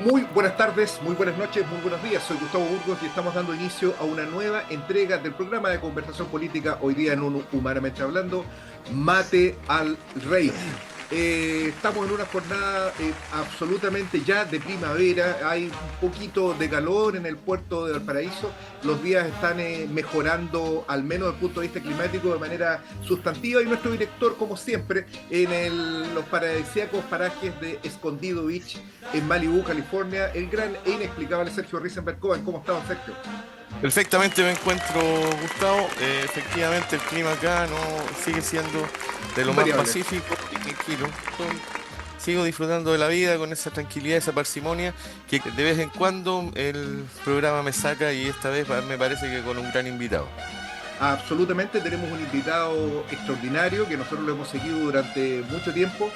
Muy buenas tardes, muy buenas noches, muy buenos días. Soy Gustavo Burgos y estamos dando inicio a una nueva entrega del programa de conversación política, hoy día en un Humanamente Hablando, Mate al Rey. Estamos en una jornada absolutamente ya de primavera, hay un poquito de calor en el puerto de Valparaíso, los días están mejorando, al menos desde el punto de vista climático, de manera sustantiva, y nuestro director, como siempre, en los paradisíacos parajes de Escondido Beach, en Malibu, California, el gran e inexplicable Sergio Risenberg. ¿Cómo estaba, Sergio? Perfectamente me encuentro, Gustavo. Efectivamente, el clima acá no sigue siendo de lo más Invariable. pacífico y tranquilo. Sigo disfrutando de la vida con esa tranquilidad, esa parsimonia que de vez en cuando el programa me saca y esta vez me parece que con un gran invitado. Absolutamente, tenemos un invitado extraordinario que nosotros lo hemos seguido durante mucho tiempo.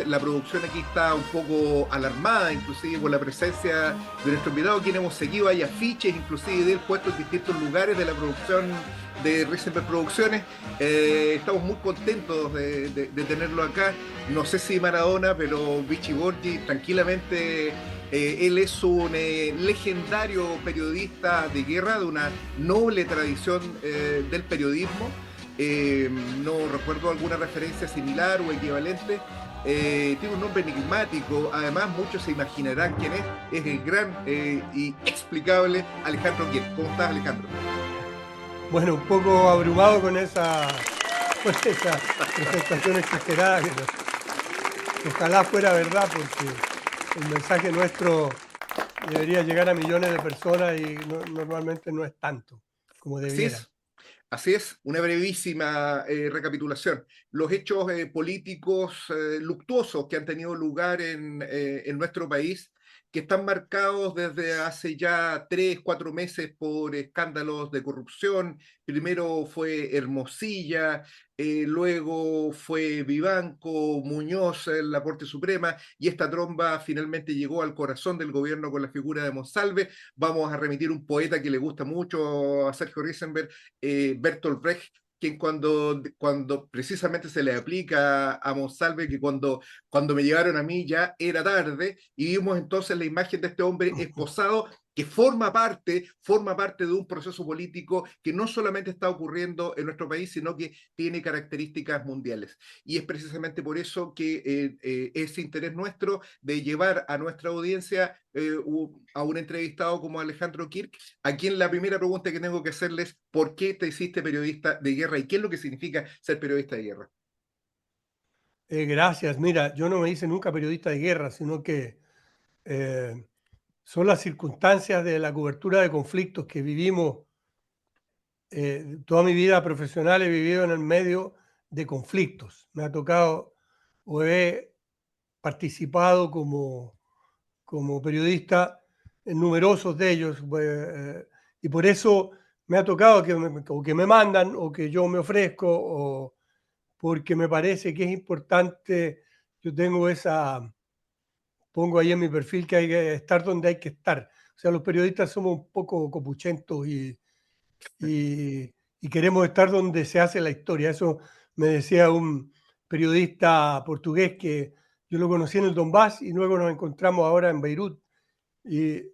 La producción aquí está un poco alarmada, inclusive por la presencia de nuestro invitado, quien hemos seguido. Hay afiches, inclusive de él puestos en distintos lugares de la producción de Risenberg Producciones. Estamos muy contentos de tenerlo acá. No sé si Maradona, pero Vichy Borgi tranquilamente. Él es un legendario periodista de guerra, de una noble tradición del periodismo. No recuerdo alguna referencia similar o equivalente. Tiene un nombre enigmático, además muchos se imaginarán quién es el gran y explicable Alejandro Kirk. ¿Cómo estás, Alejandro? Bueno, un poco abrumado con esa presentación exagerada, que ojalá fuera verdad, porque el mensaje nuestro debería llegar a millones de personas y normalmente no es tanto como Así debiera. es. Así es, una brevísima recapitulación. Los hechos políticos luctuosos que han tenido lugar en nuestro país, que están marcados desde hace ya 3, 4 meses por escándalos de corrupción. Primero fue Hermosilla, luego fue Vivanco, Muñoz en la Corte Suprema, y esta tromba finalmente llegó al corazón del gobierno con la figura de Monsalve. Vamos a remitir un poeta que le gusta mucho a Sergio Risenberg, Bertolt Brecht, quien cuando precisamente se le aplica a Monsalve, que cuando me llegaron a mí ya era tarde, y vimos entonces la imagen de este hombre esposado que forma parte de un proceso político que no solamente está ocurriendo en nuestro país, sino que tiene características mundiales. Y es precisamente por eso que ese interés nuestro de llevar a nuestra audiencia a un entrevistado como Alejandro Kirk, a quien la primera pregunta que tengo que hacerles: ¿por qué te hiciste periodista de guerra y qué es lo que significa ser periodista de guerra? Gracias. Mira, yo no me hice nunca periodista de guerra, sino que eh, son las circunstancias de la cobertura de conflictos que vivimos. Toda mi vida profesional he vivido en el medio de conflictos. Me ha tocado o he participado como periodista en numerosos de ellos, y por eso me ha tocado o que me mandan o que yo me ofrezco, o porque me parece que es importante. Yo pongo ahí en mi perfil que hay que estar donde hay que estar. O sea, los periodistas somos un poco copuchentos y queremos estar donde se hace la historia. Eso me decía un periodista portugués que yo lo conocí en el Donbass y luego nos encontramos ahora en Beirut. Y, y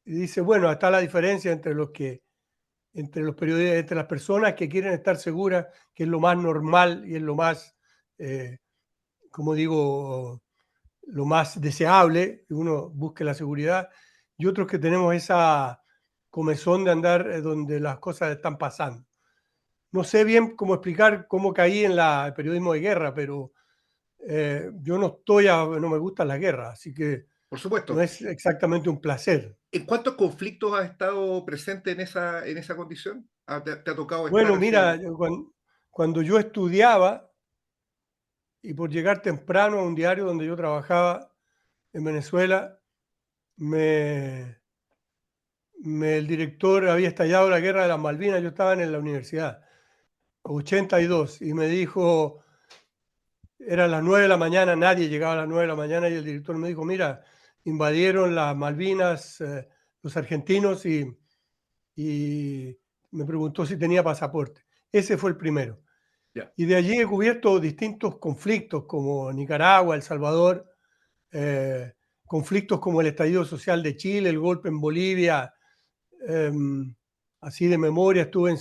dice, bueno, está la diferencia entre los periodistas, entre las personas que quieren estar seguras, que es lo más normal y es lo más, eh, como digo, lo más deseable, que uno busque la seguridad, y otros que tenemos esa comezón de andar donde las cosas están pasando. No sé bien cómo explicar cómo caí en el periodismo de guerra, pero yo no me gustan las guerras, así que Por no supuesto. es exactamente un placer. ¿En cuántos conflictos has estado presente en esa condición? ¿Te ha tocado estar Bueno, así? mira, cuando yo estudiaba y por llegar temprano a un diario donde yo trabajaba en Venezuela, me, el director había estallado la guerra de las Malvinas. Yo estaba en la universidad, 82, y me dijo, eran las 9 de la mañana, nadie llegaba a las 9 de la mañana, y el director me dijo, mira, invadieron las Malvinas los argentinos, y me preguntó si tenía pasaporte. Ese fue el primero. Ya. Y de allí he cubierto distintos conflictos como Nicaragua, El Salvador, eh, conflictos como el estallido social de Chile, el golpe en Bolivia, así de memoria. Estuve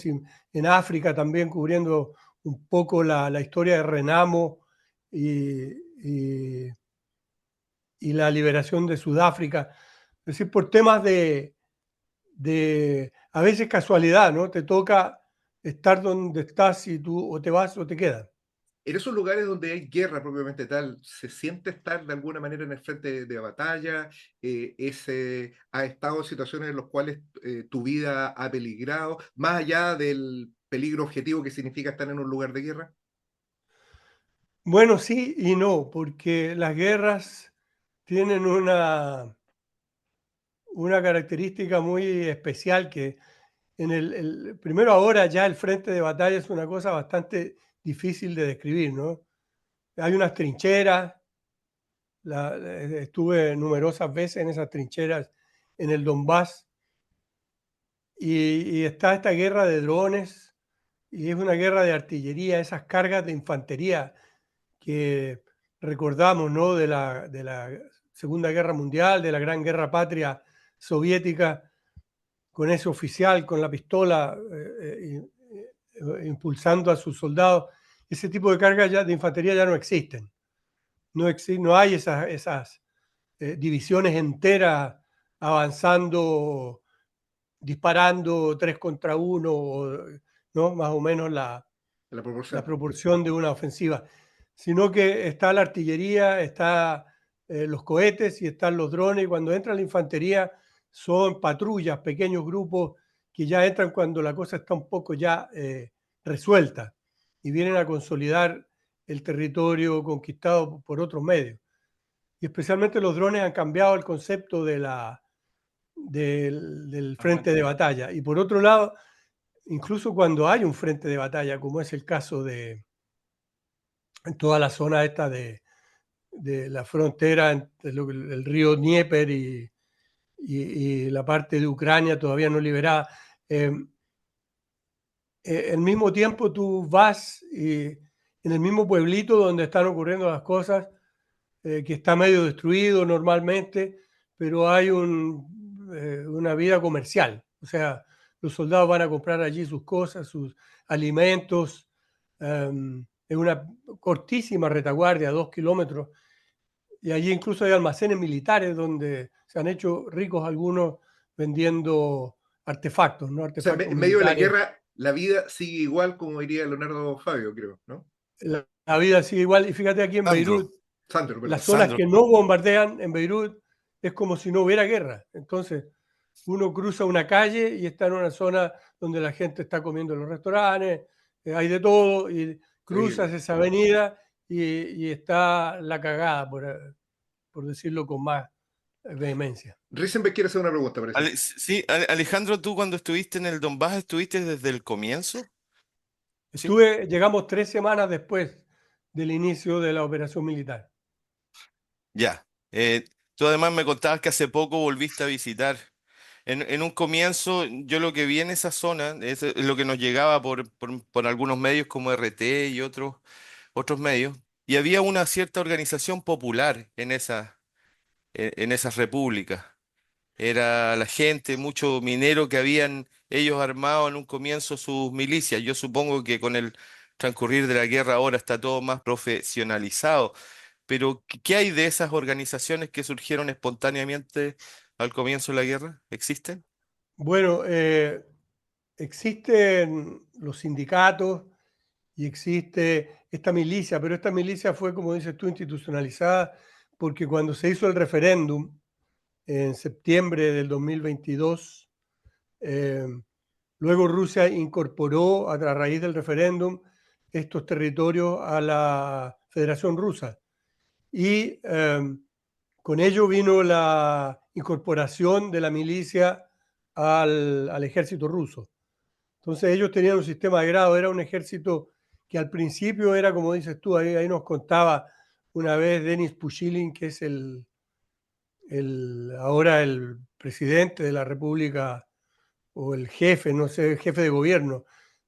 en África también cubriendo un poco la historia de Renamo y la liberación de Sudáfrica. Es decir, por temas de a veces casualidad, ¿no? Te toca estar donde estás y tú o te vas o te quedas. En esos lugares donde hay guerra propiamente tal, ¿se siente estar de alguna manera en el frente de batalla? ¿Ha estado en situaciones en las cuales tu vida ha peligrado, más allá del peligro objetivo que significa estar en un lugar de guerra? Bueno, sí y no, porque las guerras tienen una característica muy especial que primero ahora ya el frente de batalla es una cosa bastante difícil de describir, ¿no? Hay unas trincheras, estuve numerosas veces en esas trincheras en el Donbass y está esta guerra de drones y es una guerra de artillería, esas cargas de infantería que recordamos, ¿no? De la Segunda Guerra Mundial, de la Gran Guerra Patria soviética, con ese oficial con la pistola impulsando a sus soldados. Ese tipo de cargas de infantería ya no existen. No hay esas divisiones enteras avanzando, disparando 3 contra 1, ¿no? Más o menos La la proporción. proporción de una ofensiva, sino que está la artillería, está los cohetes y están los drones. Y cuando entra la infantería son patrullas, pequeños grupos que ya entran cuando la cosa está un poco ya resuelta y vienen a consolidar el territorio conquistado por otros medios. Y especialmente los drones han cambiado el concepto del frente de batalla. Y por otro lado, incluso cuando hay un frente de batalla, como es el caso de en toda la zona esta de la frontera entre el río Dnieper y la parte de Ucrania todavía no liberada, al mismo tiempo tú vas y en el mismo pueblito donde están ocurriendo las cosas, que está medio destruido normalmente, pero hay una vida comercial. O sea, los soldados van a comprar allí sus cosas, sus alimentos. Es una cortísima retaguardia, 2 kilómetros, y allí incluso hay almacenes militares donde se han hecho ricos algunos vendiendo artefactos, ¿no? O sea, Artefactos en medio de la militares. guerra, la vida sigue igual, como diría Leonardo Fabio, creo, ¿no? La vida sigue igual. Y fíjate aquí en Sandro, Beirut, Sandro, las perdón. zonas Sandro. que no bombardean en Beirut es como si no hubiera guerra. Entonces, uno cruza una calle y está en una zona donde la gente está comiendo en los restaurantes, hay de todo, y cruzas Terrible. esa avenida y está la cagada, por decirlo con más vehemencia. Risenbeck quiere hacer una pregunta, parece. Sí, Alejandro, tú cuando estuviste en el Donbass, ¿estuviste desde el comienzo? Sí. Llegamos 3 semanas después del inicio de la operación militar. Ya. Tú además me contabas que hace poco volviste a visitar. En un comienzo, yo lo que vi en esa zona es lo que nos llegaba por algunos medios como RT y otros medios, y había una cierta organización popular en esas repúblicas. Era la gente, mucho minero que habían ellos armado en un comienzo sus milicias. Yo supongo que con el transcurrir de la guerra ahora está todo más profesionalizado. Pero, ¿qué hay de esas organizaciones que surgieron espontáneamente al comienzo de la guerra? ¿Existen? Bueno, existen los sindicatos y existe esta milicia, pero esta milicia fue, como dices tú, institucionalizada porque cuando se hizo el referéndum en septiembre del 2022, eh, luego Rusia incorporó a raíz del referéndum estos territorios a la Federación Rusa y con ello vino la incorporación de la milicia al ejército ruso. Entonces ellos tenían un sistema de grado, era un ejército que al principio era, como dices tú, ahí nos contaba una vez Denis Pushilin, que es ahora el presidente de la República, o el jefe, no sé, el jefe de gobierno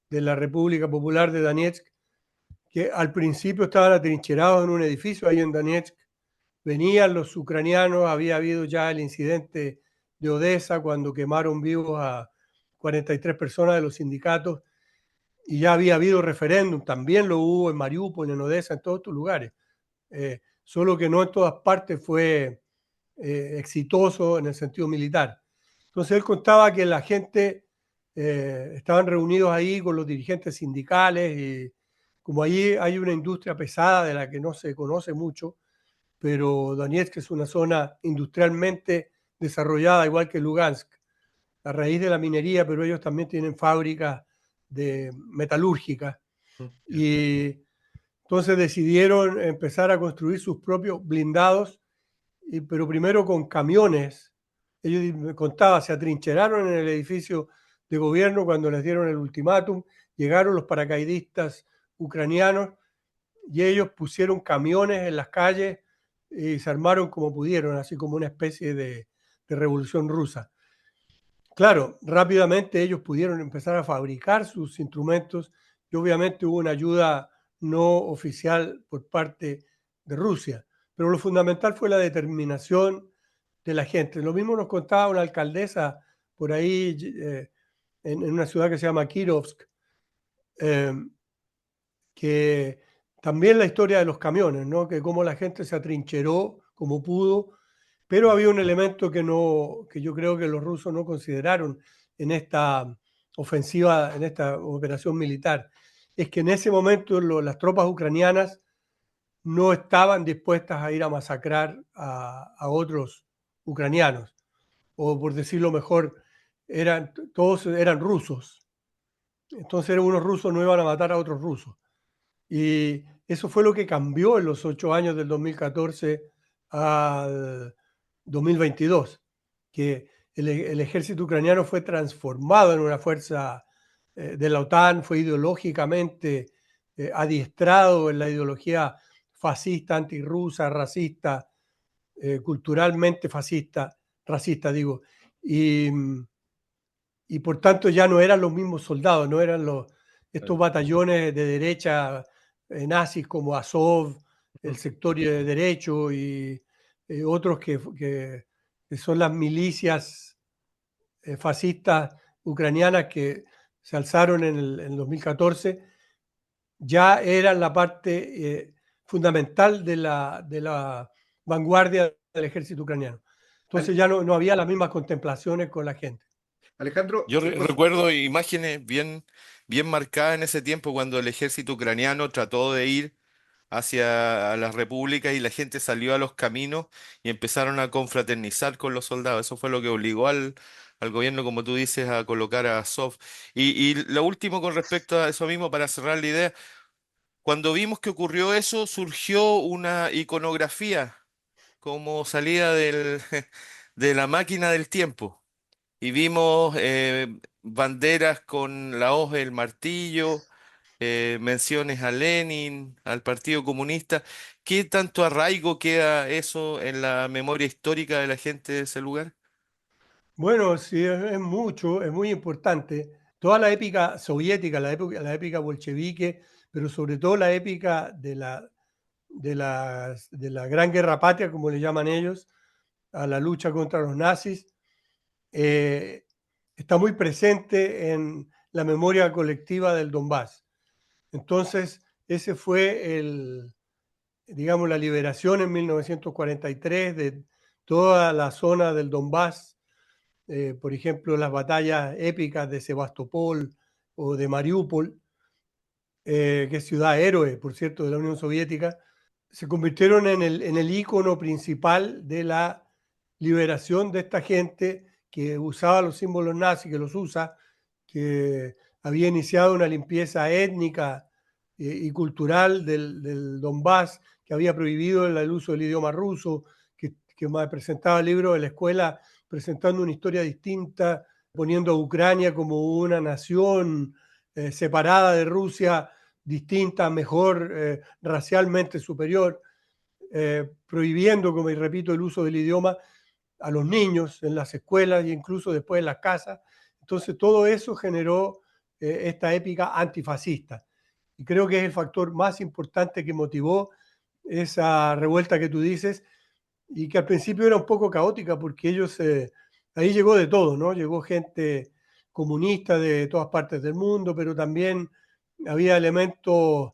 de la República Popular de Donetsk, que al principio estaban atrincherados en un edificio ahí en Donetsk, venían los ucranianos, había habido ya el incidente de Odessa cuando quemaron vivos a 43 personas de los sindicatos, y ya había habido referéndum, también lo hubo en Mariupol, en Odessa, en todos estos lugares, solo que no en todas partes fue exitoso en el sentido militar. Entonces él contaba que la gente estaban reunidos ahí con los dirigentes sindicales, y como allí hay una industria pesada de la que no se conoce mucho, pero Donetsk es una zona industrialmente desarrollada, igual que Lugansk, a raíz de la minería, pero ellos también tienen fábricas de metalúrgicas. Y entonces decidieron empezar a construir sus propios blindados, pero primero con camiones. Ellos me contaba, se atrincheraron en el edificio de gobierno cuando les dieron el ultimátum, llegaron los paracaidistas ucranianos y ellos pusieron camiones en las calles y se armaron como pudieron, así como una especie de revolución rusa. Claro, rápidamente ellos pudieron empezar a fabricar sus instrumentos y obviamente hubo una ayuda no oficial por parte de Rusia. Pero lo fundamental fue la determinación de la gente. Lo mismo nos contaba una alcaldesa por ahí en una ciudad que se llama Kirovsk, eh, que también la historia de los camiones, ¿no? Que cómo la gente se atrincheró como pudo, pero había un elemento que yo creo que los rusos no consideraron en esta ofensiva, en esta operación militar, es que en ese momento las tropas ucranianas no estaban dispuestas a ir a masacrar a otros ucranianos, o por decirlo mejor, todos eran rusos. Entonces unos rusos no iban a matar a otros rusos. Y eso fue lo que cambió en los 8 años del 2014 al 2022, que el ejército ucraniano fue transformado en una fuerza de la OTAN, fue ideológicamente adiestrado en la ideología fascista, antirrusa, racista, culturalmente fascista, racista digo, y por tanto ya no eran los mismos soldados, no eran estos batallones de derecha nazis como Azov, el sector de derecho y otros que son las milicias fascistas ucranianas que se alzaron en el 2014, ya eran la parte fundamental de la vanguardia del ejército ucraniano. Entonces ya no había las mismas contemplaciones con la gente. Alejandro, Yo recuerdo imágenes bien marcadas en ese tiempo cuando el ejército ucraniano trató de ir hacia las repúblicas y la gente salió a los caminos y empezaron a confraternizar con los soldados. Eso fue lo que obligó al gobierno, como tú dices, a colocar a Azov. Y lo último con respecto a eso mismo, para cerrar la idea, cuando vimos que ocurrió eso, surgió una iconografía como salida de la máquina del tiempo. Y vimos banderas con la hoja y el martillo, menciones a Lenin, al Partido Comunista. ¿Qué tanto arraigo queda eso en la memoria histórica de la gente de ese lugar? Bueno, sí, es mucho, es muy importante. Toda la épica soviética, la épica bolchevique, pero sobre todo la épica de la Gran Guerra Patria, como le llaman ellos, a la lucha contra los nazis, eh, está muy presente en la memoria colectiva del Donbass. Entonces, ese fue digamos, la liberación en 1943 de toda la zona del Donbass. Por ejemplo, las batallas épicas de Sebastopol o de Mariupol, que es ciudad héroe, por cierto, de la Unión Soviética, se convirtieron en el ícono principal de la liberación de esta gente que usaba los símbolos nazis, que los usa, que había iniciado una limpieza étnica y cultural del Donbass, que había prohibido el uso del idioma ruso, que presentaba libros en la escuela presentando una historia distinta, poniendo a Ucrania como una nación separada de Rusia, distinta, mejor, racialmente superior, prohibiendo, como y repito, el uso del idioma a los niños en las escuelas e incluso después en las casas. Entonces todo eso generó esta épica antifascista. Y creo que es el factor más importante que motivó esa revuelta que tú dices, y que al principio era un poco caótica porque ellos, ahí llegó de todo, ¿no? Llegó gente comunista de todas partes del mundo, pero también había elementos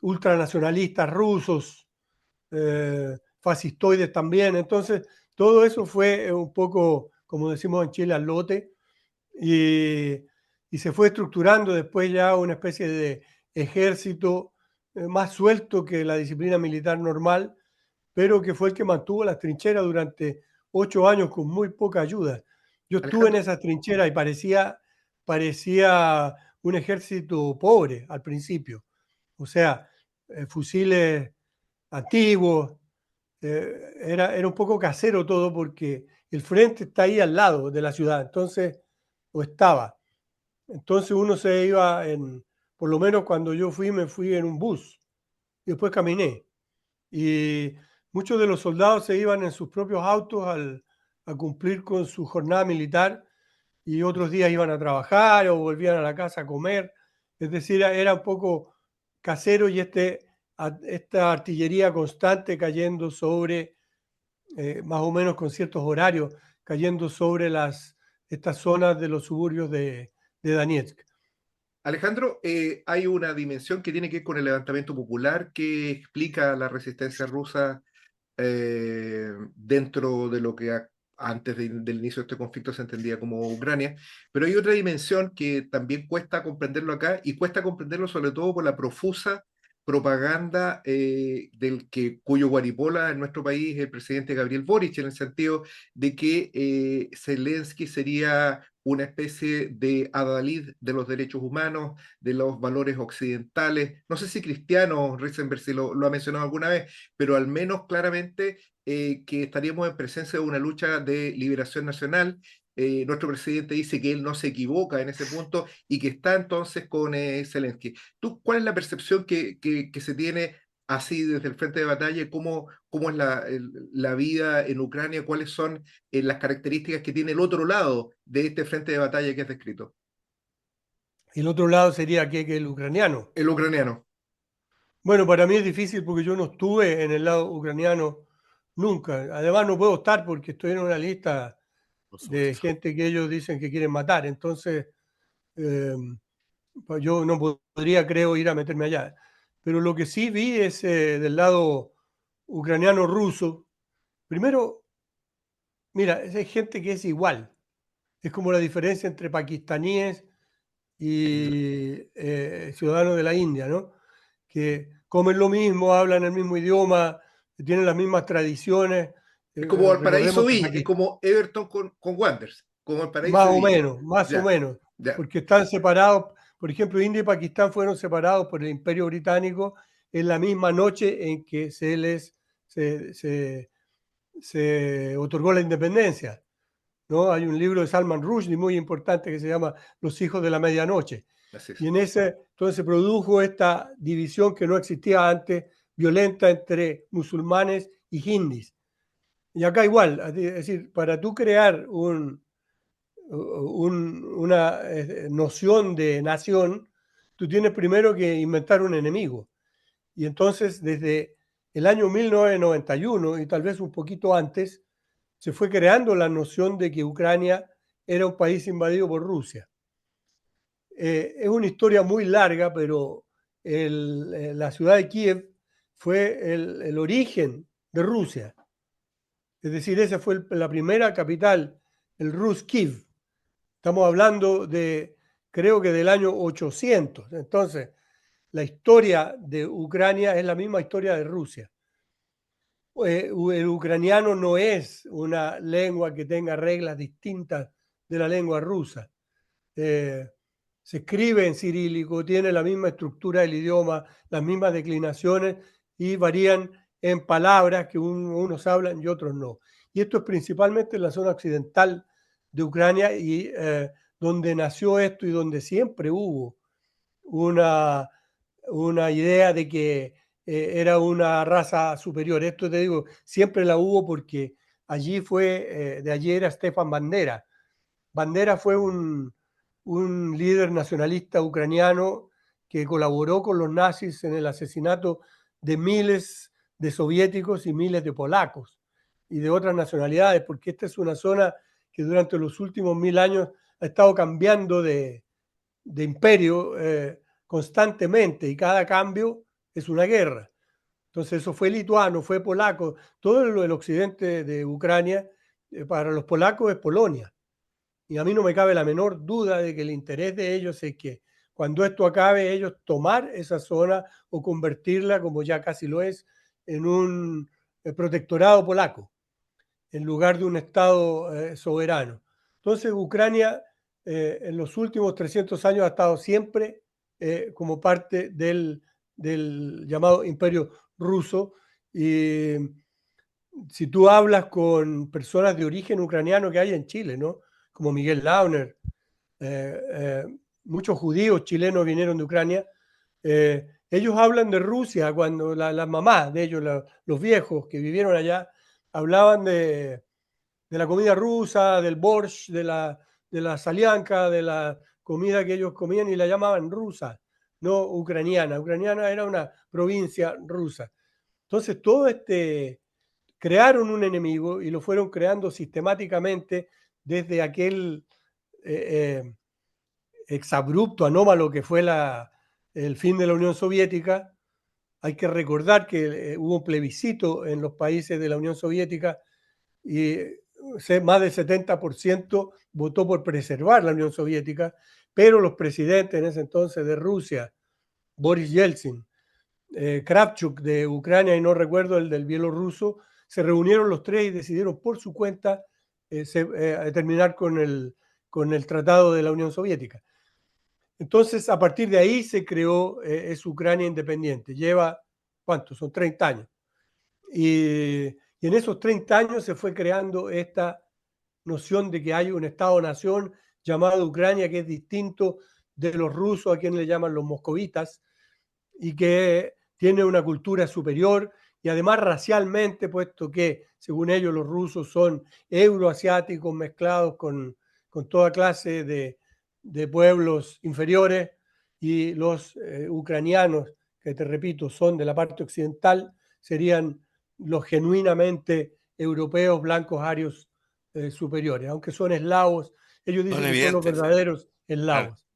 ultranacionalistas rusos, fascistoides también. Entonces, todo eso fue un poco, como decimos en Chile, al lote, y, y se fue estructurando después ya una especie de ejército más suelto que la disciplina militar normal, pero que fue el que mantuvo las trincheras durante 8 años con muy poca ayuda. Yo estuve en Alejandro, esas trincheras y parecía un ejército pobre al principio. O sea, fusiles antiguos, era un poco casero todo porque el frente está ahí al lado de la ciudad, entonces, o estaba. Entonces uno se iba por lo menos cuando yo fui, me fui en un bus y después caminé. Y muchos de los soldados se iban en sus propios autos a cumplir con su jornada militar y otros días iban a trabajar o volvían a la casa a comer. Es decir, era un poco casero y esta artillería constante cayendo sobre, más o menos con ciertos horarios, cayendo sobre estas zonas de los suburbios de Donetsk. Alejandro, hay una dimensión que tiene que ver con el levantamiento popular que explica la resistencia rusa dentro de lo que antes del inicio de este conflicto se entendía como Ucrania, pero hay otra dimensión que también cuesta comprenderlo acá y cuesta comprenderlo sobre todo por la profusa propaganda cuyo guaripola en nuestro país es el presidente Gabriel Boric, en el sentido de que Zelensky sería una especie de adalid de los derechos humanos, de los valores occidentales. No sé si cristiano, Risenberg, si lo ha mencionado alguna vez, pero al menos claramente que estaríamos en presencia de una lucha de liberación nacional. Nuestro presidente dice que él no se equivoca en ese punto y que está entonces con Zelensky. ¿Tú cuál es la percepción que se tiene así desde el frente de batalla? ¿Cómo es la vida en Ucrania? ¿Cuáles son las características que tiene el otro lado de este frente de batalla que has descrito? El otro lado sería que el ucraniano. El ucraniano. Bueno, para mí es difícil porque yo no estuve en el lado ucraniano nunca. Además, no puedo estar porque estoy en una lista Por de supuesto. gente que ellos dicen que quieren matar. Entonces, eh, pues yo no podría, creo, ir a meterme allá. Pero lo que sí vi es del lado ucraniano-ruso. Primero, mira, hay gente que es igual. Es como la diferencia entre pakistaníes y ciudadanos de la India, ¿no? Que comen lo mismo, hablan el mismo idioma, tienen las mismas tradiciones. Es como Valparaíso Recordemos que Viña, es como Everton con Wanderers, como Valparaíso y Viña. más o Ya, menos, ya. porque están separados. Por ejemplo, India y Pakistán fueron separados por el Imperio Británico en la misma noche en que se, se- se otorgó la independencia, ¿no? Hay un libro de Salman Rushdie muy importante que se llama Los hijos de la medianoche. Así Y es. en ese entonces se produjo esta división que no existía antes, violenta entre musulmanes y hindis. Y acá igual, es decir, para tú crear una noción de nación, tú tienes primero que inventar un enemigo. Y entonces, desde el año 1991 y tal vez un poquito antes, se fue creando la noción de que Ucrania era un país invadido por Rusia. Es una historia muy larga, pero la ciudad de Kiev fue el origen de Rusia. Es decir, esa fue la primera capital, el Rus Kiev. Estamos hablando creo que del año 800. Entonces, la historia de Ucrania es la misma historia de Rusia. El ucraniano no es una lengua que tenga reglas distintas de la lengua rusa. Eh, Se escribe en cirílico, tiene la misma estructura del idioma, las mismas declinaciones y varían en palabras que unos hablan y otros no. Y esto es principalmente en la zona occidental de Ucrania y donde nació esto y donde siempre hubo una, una idea de que era una raza superior. Esto te digo, siempre la hubo porque de allí era Stefan Bandera. Bandera fue un líder nacionalista ucraniano que colaboró con los nazis en el asesinato de miles de soviéticos y miles de polacos. y de otras nacionalidades, porque esta es una zona que durante los últimos 1000 años ha estado cambiando de imperio constantemente, y cada cambio es una guerra. Entonces eso fue lituano, fue polaco, todo el occidente de Ucrania, para los polacos es Polonia. Y a mí no me cabe la menor duda de que el interés de ellos es que cuando esto acabe, ellos tomar esa zona o convertirla, como ya casi lo es, en un protectorado polaco, en lugar de un Estado soberano. Entonces Ucrania en los últimos 300 años ha estado siempre como parte del llamado Imperio Ruso. Y si tú hablas con personas de origen ucraniano que hay en Chile, ¿no? Como Miguel Launer, muchos judíos chilenos vinieron de Ucrania, ellos hablan de Rusia cuando la mamá de ellos, los viejos que vivieron allá, hablaban de la comida rusa, del borscht, de la salianka, de la comida que ellos comían, y la llamaban rusa, no ucraniana. Ucraniana era una provincia rusa. Entonces, crearon un enemigo y lo fueron creando sistemáticamente desde aquel exabrupto, anómalo que fue el fin de la Unión Soviética. Hay que recordar que hubo un plebiscito en los países de la Unión Soviética y más del 70% votó por preservar la Unión Soviética, pero los presidentes en ese entonces de Rusia, Boris Yeltsin, Kravchuk de Ucrania y no recuerdo el del bielorruso, se reunieron los tres y decidieron por su cuenta terminar con el Tratado de la Unión Soviética. Entonces, a partir de ahí se creó es Ucrania independiente. Lleva, ¿cuántos? Son 30 años. Y en esos 30 años se fue creando esta noción de que hay un Estado-nación llamado Ucrania, que es distinto de los rusos, a quienes le llaman los moscovitas, y que tiene una cultura superior, y además racialmente, puesto que, según ellos, los rusos son euroasiáticos mezclados con toda clase de pueblos inferiores, y los ucranianos, que te repito, son de la parte occidental, serían los genuinamente europeos, blancos, arios superiores, aunque son eslavos. Ellos Son dicen que son los evidentes. verdaderos Claro, eslavos.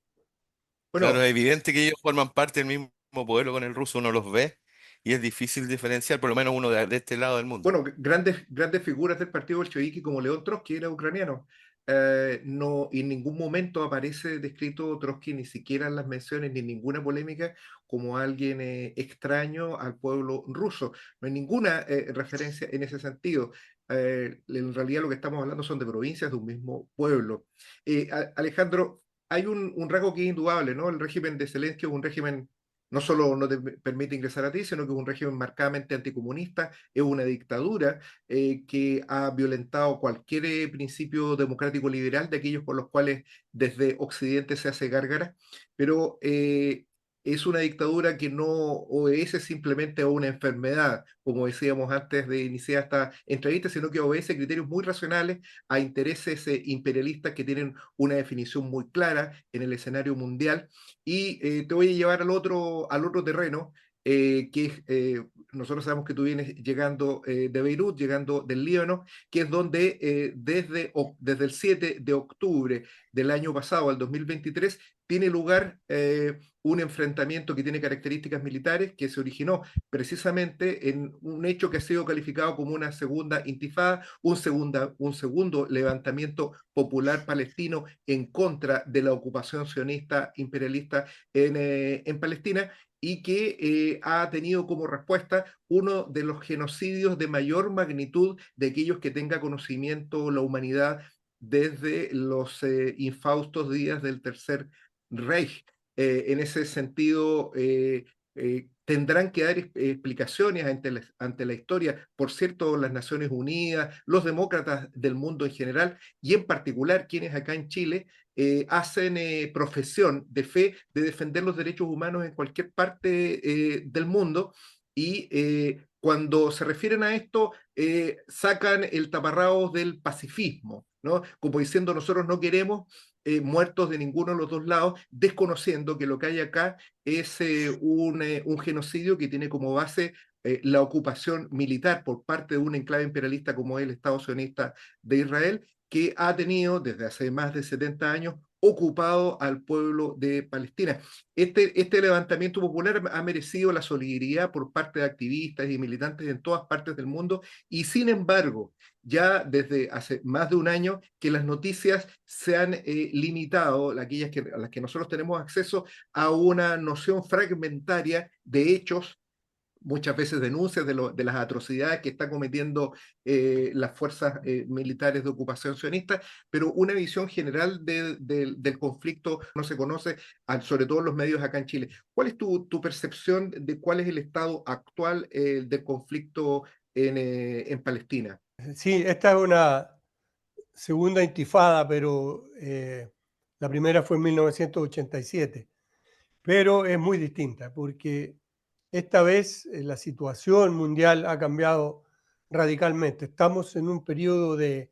claro, Bueno, es evidente que ellos forman parte del mismo pueblo con el ruso, uno los ve y es difícil diferenciar, por lo menos uno de este lado del mundo. bueno, grandes figuras del partido bolchevique como León Trotsky era ucraniano. No, en ningún momento aparece descrito Trotsky, ni siquiera en las menciones, ni en ninguna polémica, como alguien extraño al pueblo ruso. No hay ninguna referencia en ese sentido. En realidad lo que estamos hablando son de provincias de un mismo pueblo. Alejandro, hay un rasgo que es indudable, ¿no? El régimen de Zelensky es un régimen no solo no te permite ingresar a ti, sino que es un régimen marcadamente anticomunista, es una dictadura que ha violentado cualquier principio democrático liberal de aquellos por los cuales desde Occidente se hace gárgara, pero es una dictadura que no obedece simplemente a una enfermedad, como decíamos antes de iniciar esta entrevista, sino que obedece criterios muy racionales, a intereses imperialistas que tienen una definición muy clara en el escenario mundial. Y te voy a llevar al otro terreno, que es, nosotros sabemos que tú vienes llegando de Beirut, llegando del Líbano, que es donde desde el 7 de octubre del año pasado al 2023 tiene lugar un enfrentamiento que tiene características militares, que se originó precisamente en un hecho que ha sido calificado como una segunda intifada, un segundo levantamiento popular palestino en contra de la ocupación sionista imperialista en Palestina, y que ha tenido como respuesta uno de los genocidios de mayor magnitud de aquellos que tenga conocimiento la humanidad desde los infaustos días del Tercer Reich. En ese sentido, tendrán que dar explicaciones ante la historia, por cierto, las Naciones Unidas, los demócratas del mundo en general, y en particular quienes acá en Chile hacen profesión de fe de defender los derechos humanos en cualquier parte del mundo. Y cuando se refieren a esto, sacan el taparrabos del pacifismo, ¿no? Como diciendo, nosotros no queremos muertos de ninguno de los dos lados, desconociendo que lo que hay acá es un genocidio que tiene como base la ocupación militar por parte de un enclave imperialista como es el Estado sionista de Israel, que ha tenido desde hace más de 70 años ocupado al pueblo de Palestina. Este levantamiento popular ha merecido la solidaridad por parte de activistas y militantes en todas partes del mundo, y sin embargo, ya desde hace más de un año que las noticias se han limitado, aquellas a las que nosotros tenemos acceso, a una noción fragmentaria de hechos, muchas veces denuncias de las atrocidades que están cometiendo las fuerzas militares de ocupación sionista, pero una visión general del conflicto no se conoce, sobre todo en los medios acá en Chile. ¿Cuál es tu percepción de cuál es el estado actual del conflicto en Palestina? Sí, esta es una segunda intifada, pero la primera fue en 1987. Pero es muy distinta porque esta vez la situación mundial ha cambiado radicalmente. Estamos en un periodo de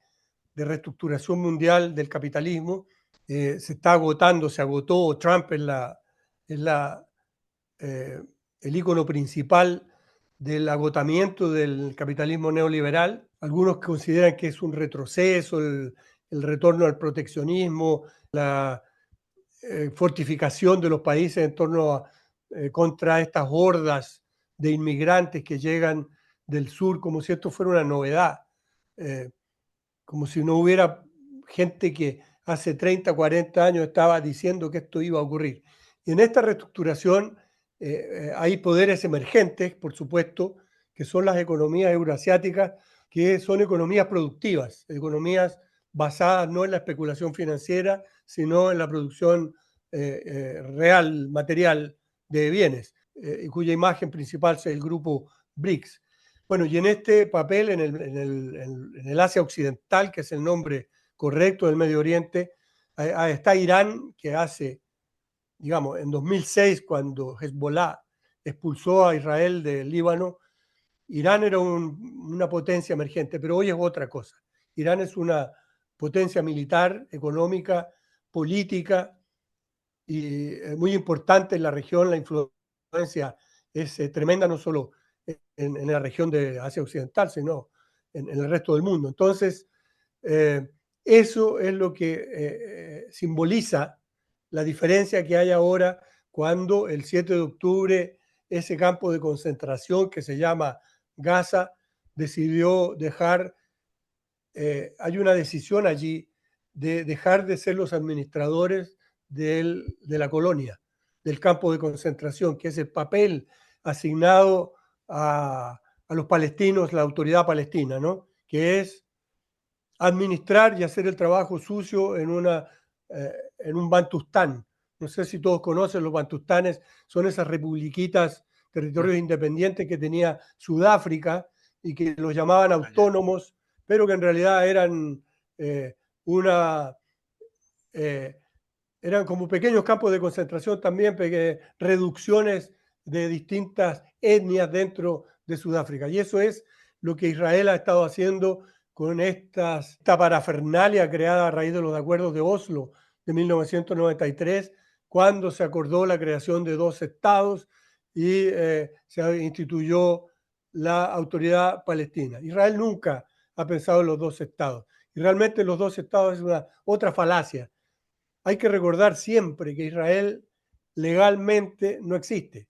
reestructuración mundial del capitalismo. Se está agotando, se agotó. Trump es el ícono principal del agotamiento del capitalismo neoliberal. Algunos consideran que es un retroceso, el retorno al proteccionismo, la fortificación de los países en torno a contra estas hordas de inmigrantes que llegan del sur, como si esto fuera una novedad, como si no hubiera gente que hace 30, 40 años estaba diciendo que esto iba a ocurrir. Y en esta reestructuración hay poderes emergentes, por supuesto, que son las economías euroasiáticas, que son economías productivas, economías basadas no en la especulación financiera, sino en la producción real, material de bienes, cuya imagen principal es el grupo BRICS. Bueno, y en este papel, en el Asia Occidental, que es el nombre correcto del Medio Oriente, está Irán, que hace, digamos, en 2006, cuando Hezbollah expulsó a Israel del Líbano, Irán era una potencia emergente, pero hoy es otra cosa. Irán es una potencia militar, económica, política, y muy importante en la región. La influencia es tremenda, no solo en la región de Asia Occidental, sino en el resto del mundo. Entonces, eso es lo que simboliza la diferencia que hay ahora cuando el 7 de octubre ese campo de concentración que se llama Gaza decidió dejar, hay una decisión allí de dejar de ser los administradores de la colonia, del campo de concentración, que es el papel asignado a los palestinos, la autoridad palestina, ¿no? Que es administrar y hacer el trabajo sucio en un Bantustán. No sé si todos conocen los Bantustanes, son esas republiquitas, territorios independientes que tenía Sudáfrica y que los llamaban autónomos, pero que en realidad eran una... eran como pequeños campos de concentración también, reducciones de distintas etnias dentro de Sudáfrica. Y eso es lo que Israel ha estado haciendo con esta parafernalia creada a raíz de los acuerdos de Oslo de 1993, cuando se acordó la creación de 2 estados y se instituyó la autoridad palestina. Israel nunca ha pensado en los 2 estados. Y realmente los 2 estados es una otra falacia. Hay que recordar siempre que Israel legalmente no existe.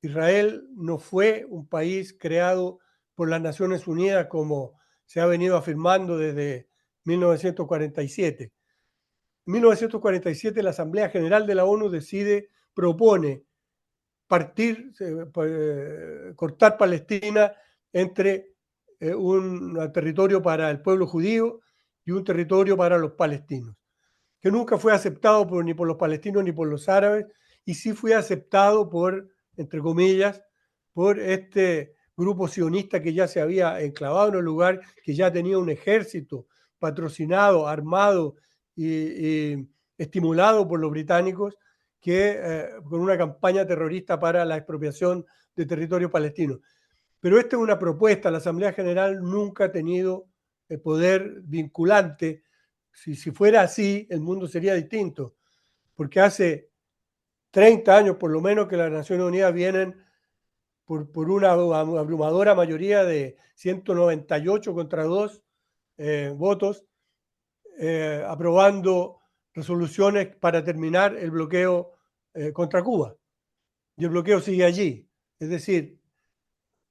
Israel no fue un país creado por las Naciones Unidas como se ha venido afirmando desde 1947. En 1947 la Asamblea General de la ONU propone cortar Palestina entre un territorio para el pueblo judío y un territorio para los palestinos, que nunca fue aceptado ni por los palestinos ni por los árabes, y sí fue aceptado por, entre comillas, por este grupo sionista que ya se había enclavado en el lugar, que ya tenía un ejército patrocinado, armado y estimulado por los británicos, que con una campaña terrorista para la expropiación de territorio palestino. Pero esta es una propuesta, la Asamblea General nunca ha tenido el poder vinculante. Si fuera así, el mundo sería distinto, porque hace 30 años por lo menos que las Naciones Unidas vienen por una abrumadora mayoría de 198 contra 2 votos, aprobando resoluciones para terminar el bloqueo contra Cuba. Y el bloqueo sigue allí. Es decir,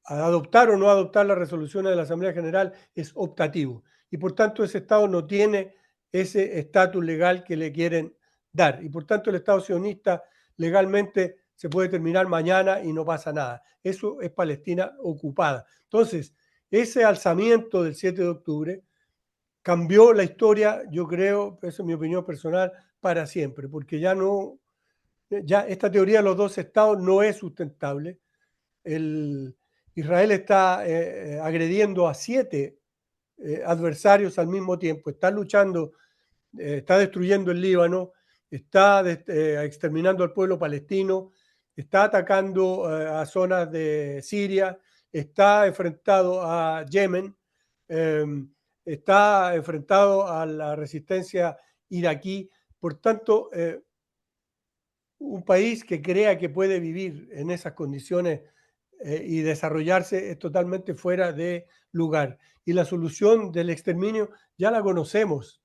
adoptar o no adoptar las resoluciones de la Asamblea General es optativo. Y por tanto ese Estado no tiene ese estatus legal que le quieren dar. Y por tanto el Estado sionista legalmente se puede terminar mañana y no pasa nada. Eso es Palestina ocupada. Entonces, ese alzamiento del 7 de octubre cambió la historia, yo creo, eso es mi opinión personal, para siempre, porque ya esta teoría de los dos estados no es sustentable. Israel está agrediendo a 7 adversarios al mismo tiempo, está luchando, está destruyendo el Líbano, está exterminando al pueblo palestino, está atacando a zonas de Siria, está enfrentado a Yemen, está enfrentado a la resistencia iraquí. Por tanto, un país que crea que puede vivir en esas condiciones y desarrollarse es totalmente fuera de lugar. Y la solución del exterminio ya la conocemos.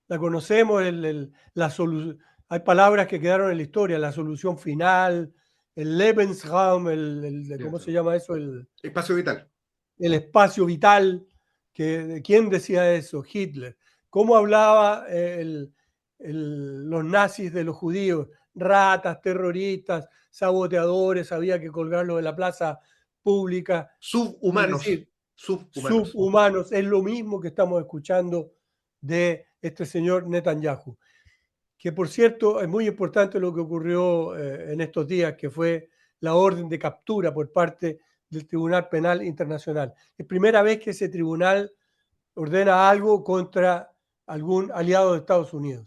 La conocemos, hay palabras que quedaron en la historia, la solución final, el Lebensraum, ¿cómo se llama eso? Espacio vital. El espacio vital. ¿Quién decía eso? Hitler. ¿Cómo hablaba los nazis de los judíos? Ratas, terroristas, saboteadores, había que colgarlos en la plaza pública. Subhumanos. Es decir, subhumanos. subhumanos. Es lo mismo que estamos escuchando de este señor Netanyahu. Que por cierto es muy importante lo que ocurrió en estos días, que fue la orden de captura por parte del Tribunal Penal Internacional. Es primera vez que ese tribunal ordena algo contra algún aliado de Estados Unidos.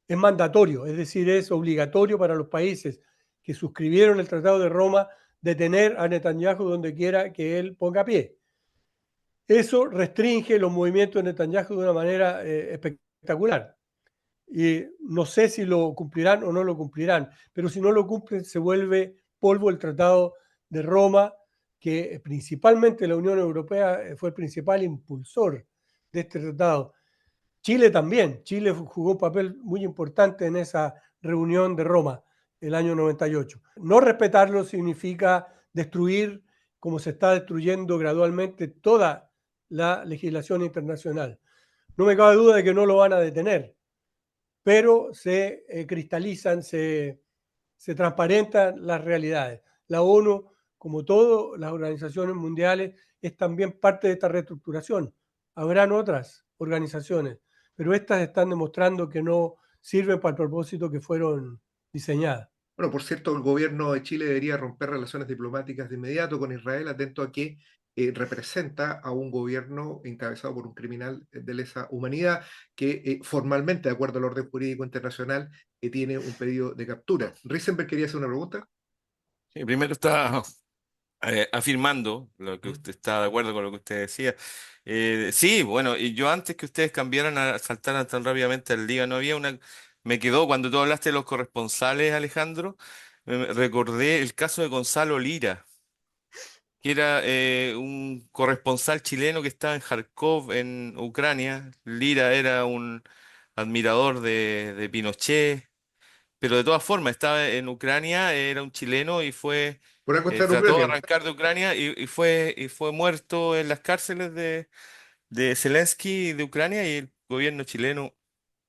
Es mandatorio, es decir, es obligatorio para los países que suscribieron el Tratado de Roma detener a Netanyahu donde quiera que él ponga pie. Eso restringe los movimientos de Netanyahu de una manera espectacular. Y no sé si lo cumplirán o no lo cumplirán, pero si no lo cumplen se vuelve polvo el Tratado de Roma, que principalmente la Unión Europea fue el principal impulsor de este tratado. Chile también, Chile jugó un papel muy importante en esa reunión de Roma el año 98. No respetarlo significa destruir, como se está destruyendo gradualmente, toda la legislación internacional. No me cabe duda de que no lo van a detener, pero se cristalizan, se transparentan las realidades. La ONU, como todas las organizaciones mundiales, es también parte de esta reestructuración. Habrán otras organizaciones, pero estas están demostrando que no sirven para el propósito que fueron diseñadas. Bueno, por cierto, el gobierno de Chile debería romper relaciones diplomáticas de inmediato con Israel, atento a que representa a un gobierno encabezado por un criminal de lesa humanidad que formalmente, de acuerdo al orden jurídico internacional, tiene un pedido de captura. Risenberg quería hacer una pregunta. Sí, primero está afirmando lo que usted está de acuerdo con lo que usted decía. Sí, bueno, y yo antes que ustedes cambiaran saltaran tan rápidamente al día, no había una. Me quedó cuando tú hablaste de los corresponsales, Alejandro, recordé el caso de Gonzalo Lira, que era un corresponsal chileno que estaba en Kharkov, en Ucrania. Lira era un admirador de Pinochet, pero de todas formas estaba en Ucrania, era un chileno y Por algo está en trató de Ucrania. arrancar de Ucrania y fue muerto en las cárceles de Zelensky de Ucrania y el gobierno chileno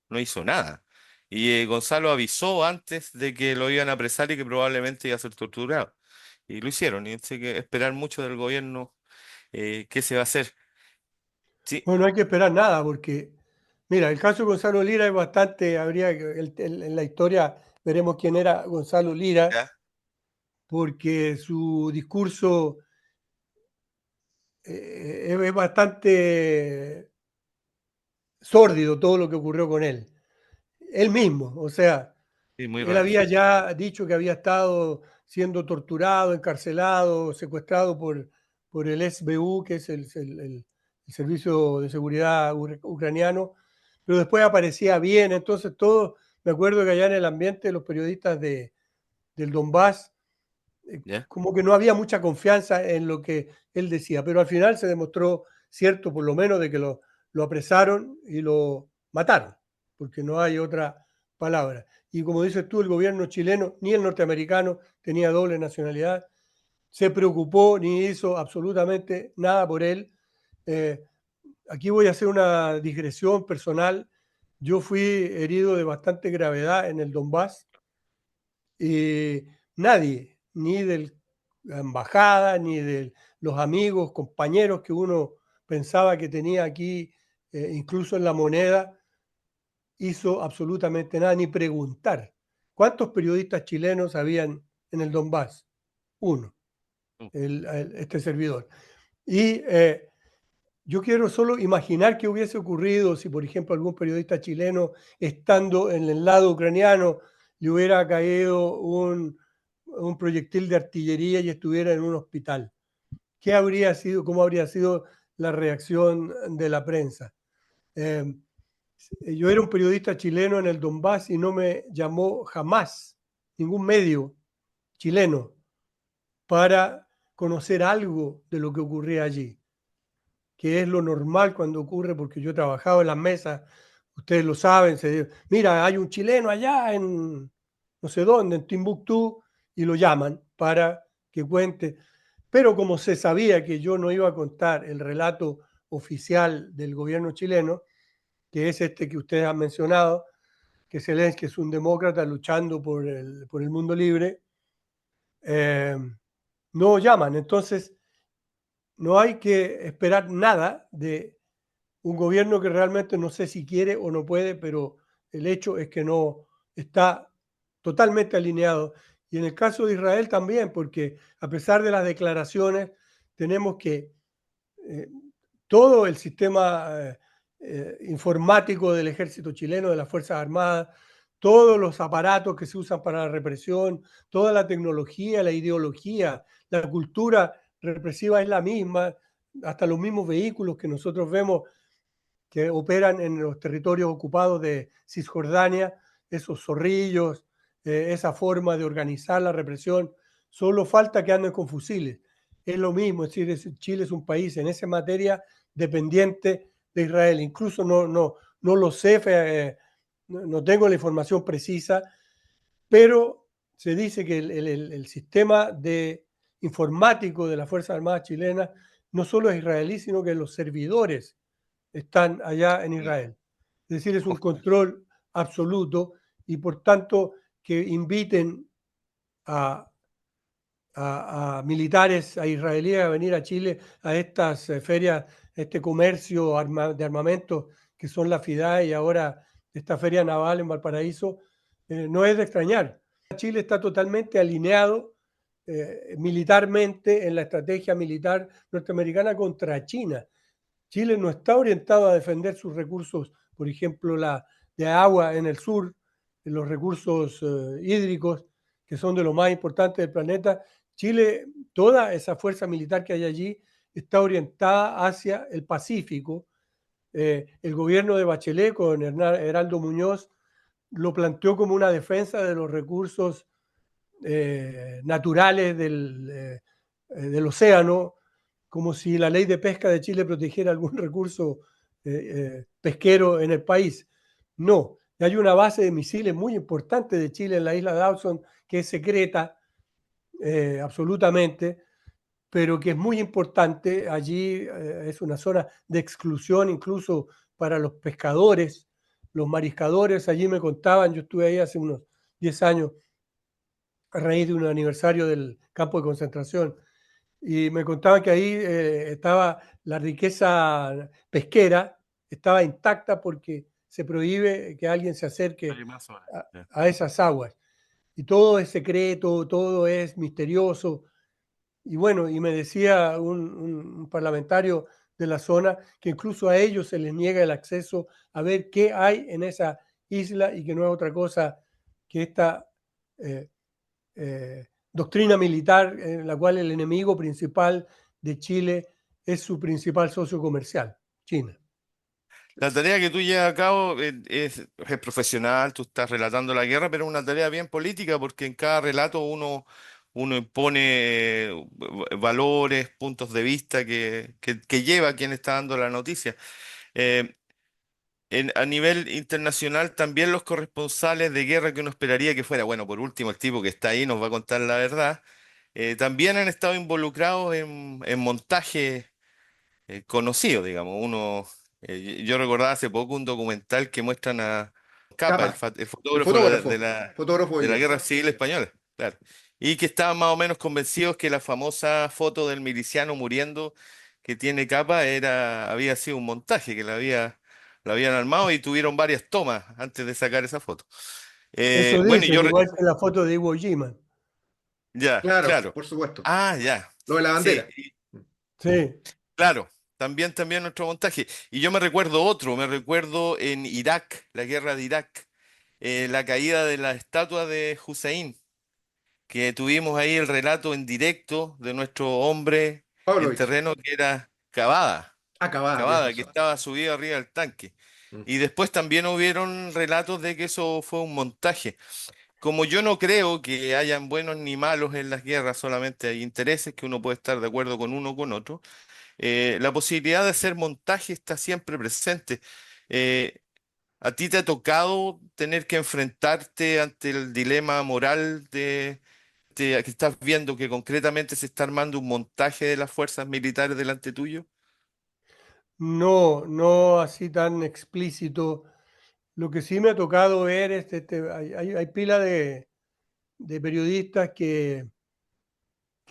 no hizo nada. Y Gonzalo avisó antes de que lo iban a apresar y que probablemente iba a ser torturado. Y lo hicieron. Y hay que esperar mucho del gobierno. ¿Qué se va a hacer? Sí, Bueno, no hay que esperar nada porque, mira, el caso de Gonzalo Lira es bastante, en la historia veremos quién era Gonzalo Lira, ya, porque su discurso es bastante sórdido todo lo que ocurrió con él. Él mismo, o sea, sí, muy él raro. había ya dicho que había estado siendo torturado, encarcelado, secuestrado por el SBU, que es el Servicio de Seguridad Ucraniano, pero después aparecía bien, entonces todo, me acuerdo que allá en el ambiente los periodistas del Donbass ¿Ya? como que no había mucha confianza en lo que él decía, pero al final se demostró cierto, por lo menos, de que lo apresaron y lo mataron, porque no hay otra palabra. Y como dices tú, el gobierno chileno, ni el norteamericano tenía doble nacionalidad, se preocupó ni hizo absolutamente nada por él. Aquí voy a hacer una digresión personal. Yo fui herido de bastante gravedad en el Donbass y nadie, ni de la embajada, ni de los amigos, compañeros que uno pensaba que tenía aquí, incluso en La Moneda, hizo absolutamente nada, ni preguntar. ¿Cuántos periodistas chilenos habían en el Donbass? Uno, este servidor. Y yo quiero solo imaginar qué hubiese ocurrido si, por ejemplo, algún periodista chileno, estando en el lado ucraniano, le hubiera caído un proyectil de artillería y estuviera en un hospital. ¿Qué habría sido, cómo habría sido la reacción de la prensa? Eh, yo era un periodista chileno en el Donbass y no me llamó jamás ningún medio chileno para conocer algo de lo que ocurría allí, que es lo normal cuando ocurre, porque yo he trabajado en las mesas, ustedes lo saben, mira, hay un chileno allá en no sé dónde, en Timbuktu, y lo llaman para que cuente. Pero como se sabía que yo no iba a contar el relato oficial del gobierno chileno, que es este que ustedes han mencionado, que Zelensky es un demócrata luchando por el mundo libre, no llaman. Entonces, no hay que esperar nada de un gobierno que realmente no sé si quiere o no puede, pero el hecho es que no está totalmente alineado. Y en el caso de Israel también, porque a pesar de las declaraciones, tenemos que eh, todo el sistema informático del ejército chileno, de las Fuerzas Armadas, todos los aparatos que se usan para la represión, toda la tecnología, la ideología, la cultura represiva es la misma, hasta los mismos vehículos que nosotros vemos que operan en los territorios ocupados de Cisjordania, esos zorrillos, esa forma de organizar la represión, solo falta que anden con fusiles. Es lo mismo, es decir, Chile es un país en esa materia dependiente de Israel. Incluso no lo sé, no tengo la información precisa, pero se dice que el sistema informático de las Fuerzas Armadas chilenas no solo es israelí, sino que los servidores están allá en Israel. Es decir, es un control absoluto y por tanto que inviten a, a militares, a israelíes a venir a Chile a estas ferias, este comercio de armamento que son la FIDAE y ahora esta feria naval en Valparaíso, no es de extrañar. Chile está totalmente alineado militarmente en la estrategia militar norteamericana contra China. Chile no está orientado a defender sus recursos, por ejemplo, la de agua en el sur, los recursos hídricos, que son de lo más importante del planeta. Chile, toda esa fuerza militar que hay allí está orientada hacia el Pacífico. El gobierno de Bachelet con Heraldo Muñoz lo planteó como una defensa de los recursos naturales del océano, como si la ley de pesca de Chile protegiera algún recurso pesquero en el país. No, hay una base de misiles muy importante de Chile en la isla de Dawson, que es secreta absolutamente, pero que es muy importante. Allí es una zona de exclusión incluso para los pescadores, los mariscadores. Allí me contaban, yo estuve ahí hace unos 10 años a raíz de un aniversario del campo de concentración, y me contaban que ahí estaba la riqueza pesquera, estaba intacta porque se prohíbe que alguien se acerque a esas aguas. Y todo es secreto, todo es misterioso. Y bueno, y me decía un parlamentario de la zona que incluso a ellos se les niega el acceso a ver qué hay en esa isla y que no es otra cosa que esta eh, doctrina militar en la cual el enemigo principal de Chile es su principal socio comercial, China. La tarea que tú llevas a cabo es profesional, tú estás relatando la guerra, pero es una tarea bien política porque en cada relato uno uno impone valores, puntos de vista que lleva a quien está dando la noticia. Eh, a nivel internacional, también los corresponsales de guerra que uno esperaría que fuera, bueno, por último, el tipo que está ahí nos va a contar la verdad, también han estado involucrados en montajes conocidos, digamos. Yo recordaba hace poco un documental que muestran a Capa, Capa, el el fotógrafo fotógrafo, fotógrafo de la ellos. Guerra Civil Española, claro. Y que estaban más o menos convencidos que la famosa foto del miliciano muriendo que tiene Capa había sido un montaje, que la habían armado y tuvieron varias tomas antes de sacar esa foto. Eso Bueno, y dicen, igual que la foto de Iwo Jima. ya, Claro, claro. por supuesto. Ah, ya. Lo de la Sí, bandera. Sí, claro. También nuestro montaje. Y yo me recuerdo en Irak, la guerra de Irak, la caída de la estatua de Hussein, que tuvimos ahí el relato en directo de nuestro hombre en Pavlovich, terreno que era Cavada, acabada, tienes Cavada, que razón. estaba subido arriba del tanque. Mm. Y después también hubieron relatos de que eso fue un montaje. Como yo no creo que hayan buenos ni malos en las guerras, solamente hay intereses que uno puede estar de acuerdo con uno o con otro, la posibilidad de hacer montaje está siempre presente. Eh, ¿A ti te ha tocado tener que enfrentarte ante el dilema moral que estás viendo que concretamente se está armando un montaje de las fuerzas militares delante tuyo? no, no así tan explícito. Lo que sí me ha tocado ver es, hay pila de periodistas que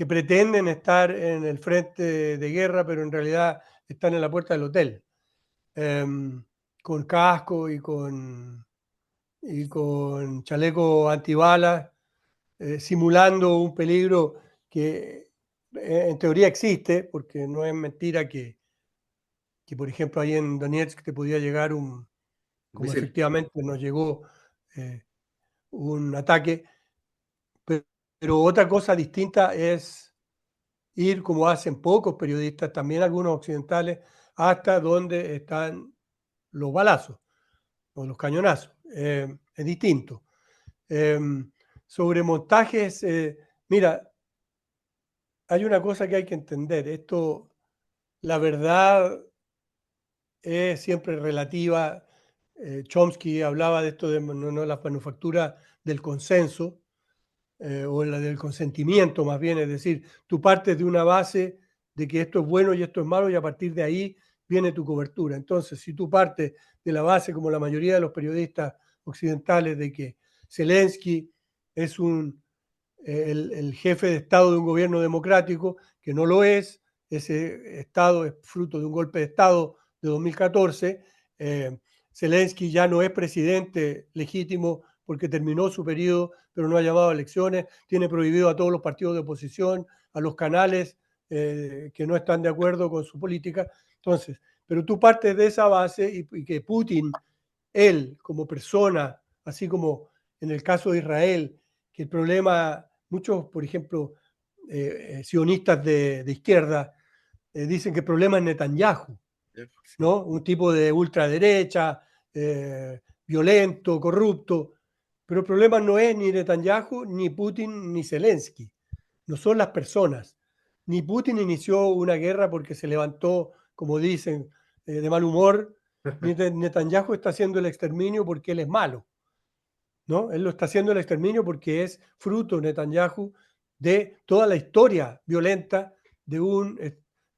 pretenden estar en el frente de guerra, pero en realidad están en la puerta del hotel, em, con casco y con chaleco antibalas, simulando un peligro que en teoría existe, porque no es mentira que, por ejemplo, ahí en Donetsk te podía llegar Un como misil. efectivamente nos llegó eh, un ataque, pero, pero otra cosa distinta es ir, como hacen pocos periodistas, también algunos occidentales, hasta donde están los balazos o los cañonazos. Es distinto. Eh, Sobre montajes, mira, hay una cosa que hay que entender. Esto, la verdad es siempre relativa. Chomsky hablaba de esto de no, la manufactura del consenso, o la del consentimiento más bien, es decir, tú partes de una base de que esto es bueno y esto es malo y a partir de ahí viene tu cobertura. Entonces, si tú partes de la base, como la mayoría de los periodistas occidentales, de que Zelensky es el jefe de Estado de un gobierno democrático, que no lo es, ese Estado es fruto de un golpe de Estado de 2014, Zelensky ya no es presidente legítimo porque terminó su periodo, pero no ha llamado a elecciones, tiene prohibido a todos los partidos de oposición, a los canales que no están de acuerdo con su política. Entonces, pero tú partes de esa base y que Putin, él como persona, así como en el caso de Israel, que el problema, muchos, por ejemplo, sionistas de izquierda, dicen que el problema es Netanyahu, Sí. ¿no? Un tipo de ultraderecha, violento, corrupto. Pero el problema no es ni Netanyahu, ni Putin, ni Zelensky. No son las personas. Ni Putin inició una guerra porque se levantó, como dicen, de mal humor, ni Netanyahu está haciendo el exterminio porque él es malo, ¿no? Él lo está haciendo el exterminio porque es fruto, Netanyahu, de toda la historia violenta de un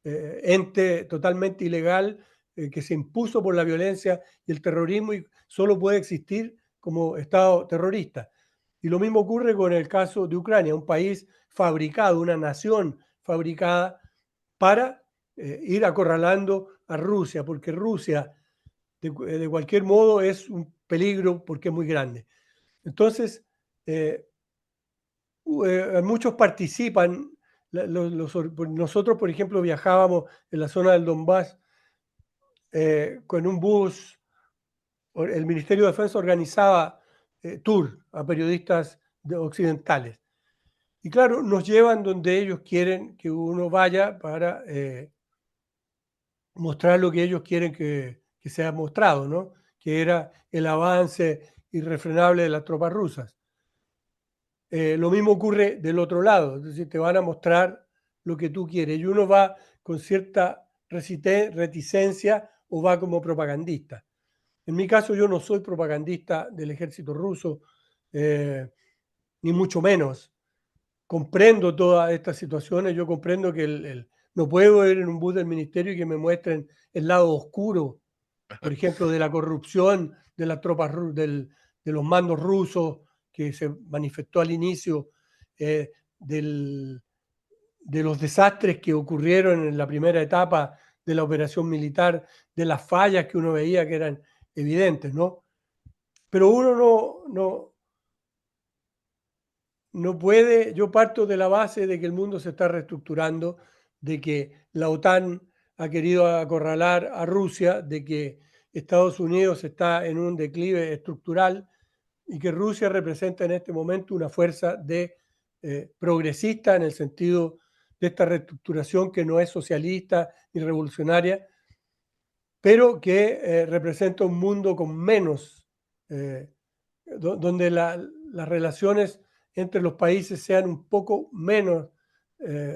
ente totalmente ilegal que se impuso por la violencia y el terrorismo y solo puede existir como Estado terrorista. Y lo mismo ocurre con el caso de Ucrania, un país fabricado, una nación fabricada para ir acorralando a Rusia, porque Rusia de cualquier modo es un peligro porque es muy grande. Entonces, eh, muchos participan. Nosotros, por ejemplo, viajábamos en la zona del Donbass con un bus. El Ministerio de Defensa organizaba tour a periodistas occidentales. Y claro, nos llevan donde ellos quieren que uno vaya para mostrar lo que ellos quieren que sea mostrado, ¿no? Que era el avance irrefrenable de las tropas rusas. Lo mismo ocurre del otro lado, es decir, te van a mostrar lo que tú quieres y uno va con cierta reticencia o va como propagandista. En mi caso yo no soy propagandista del ejército ruso, ni mucho menos. Comprendo todas estas situaciones, yo comprendo que no puedo ir en un bus del ministerio y que me muestren el lado oscuro, por ejemplo, de la corrupción de las tropas, de los mandos rusos que se manifestó al inicio, eh, del, de los desastres que ocurrieron en la primera etapa de la operación militar, de las fallas que uno veía que eran evidentes, ¿no? Pero uno no puede, yo parto de la base de que el mundo se está reestructurando, de que la OTAN ha querido acorralar a Rusia, de que Estados Unidos está en un declive estructural y que Rusia representa en este momento una fuerza progresista en el sentido de esta reestructuración que no es socialista ni revolucionaria, pero que representa un mundo con menos, donde las relaciones entre los países sean un poco menos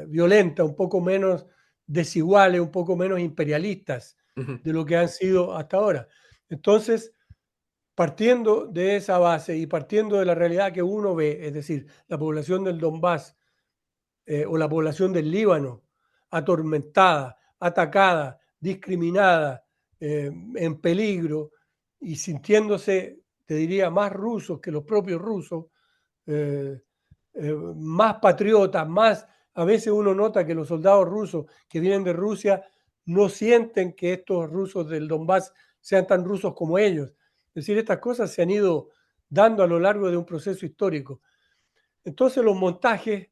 violentas, un poco menos desiguales, un poco menos imperialistas Ujú. de lo que han sido hasta ahora. Entonces, partiendo de esa base y partiendo de la realidad que uno ve, es decir, la población del Donbass o la población del Líbano atormentada, atacada, discriminada, en peligro y sintiéndose, te diría, más rusos que los propios rusos, eh, más patriotas, más, a veces uno nota que los soldados rusos que vienen de Rusia no sienten que estos rusos del Donbass sean tan rusos como ellos. Es decir, estas cosas se han ido dando a lo largo de un proceso histórico. Entonces los montajes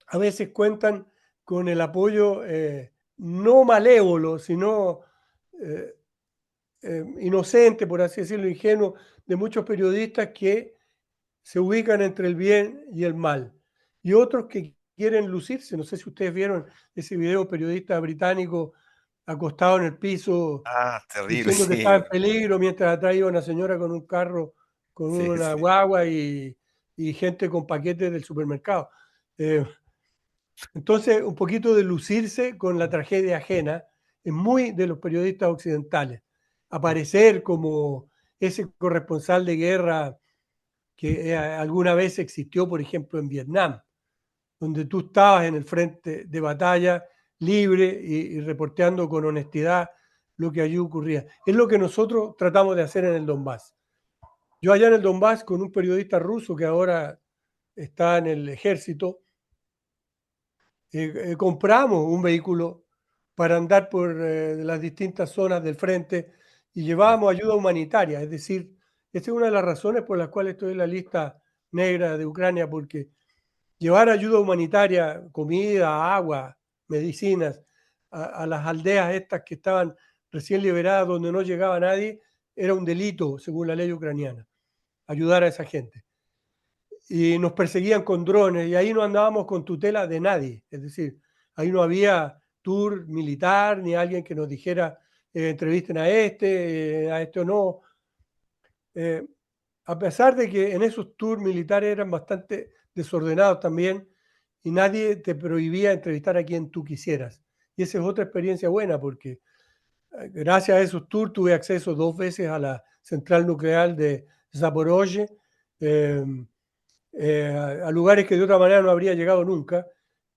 a veces cuentan con el apoyo no malévolo, sino eh, inocente, por así decirlo, ingenuo, de muchos periodistas que se ubican entre el bien y el mal. Y otros que quieren lucirse. No sé si ustedes vieron ese video periodista británico acostado en el piso Ah, terrible, diciendo que estaba en sí, peligro mientras atrás iba una señora con un carro, con sí, una sí. guagua y gente con paquetes del supermercado. Eh, entonces, un poquito de lucirse con la tragedia ajena es muy de los periodistas occidentales. Aparecer como ese corresponsal de guerra que alguna vez existió, por ejemplo, en Vietnam, donde tú estabas en el frente de batalla libre y reporteando con honestidad lo que allí ocurría. Es lo que nosotros tratamos de hacer en el Donbass. Yo allá en el Donbass con un periodista ruso que ahora está en el ejército, compramos un vehículo para andar por las distintas zonas del frente y llevábamos ayuda humanitaria. Es decir, esta es una de las razones por las cuales estoy en la lista negra de Ucrania, porque llevar ayuda humanitaria, comida, agua, medicinas, a las aldeas estas que estaban recién liberadas, donde no llegaba nadie, era un delito según la ley ucraniana, ayudar a esa gente. Y nos perseguían con drones y ahí no andábamos con tutela de nadie. Es decir, ahí no había tour militar ni alguien que nos dijera entrevisten a este o no. Eh, a pesar de que en esos tours militares eran bastante desordenados también y nadie te prohibía entrevistar a quien tú quisieras. Y esa es otra experiencia buena porque gracias a esos tours tuve acceso 2 veces a la central nuclear de Zaporozhye, eh, a lugares que de otra manera no habría llegado nunca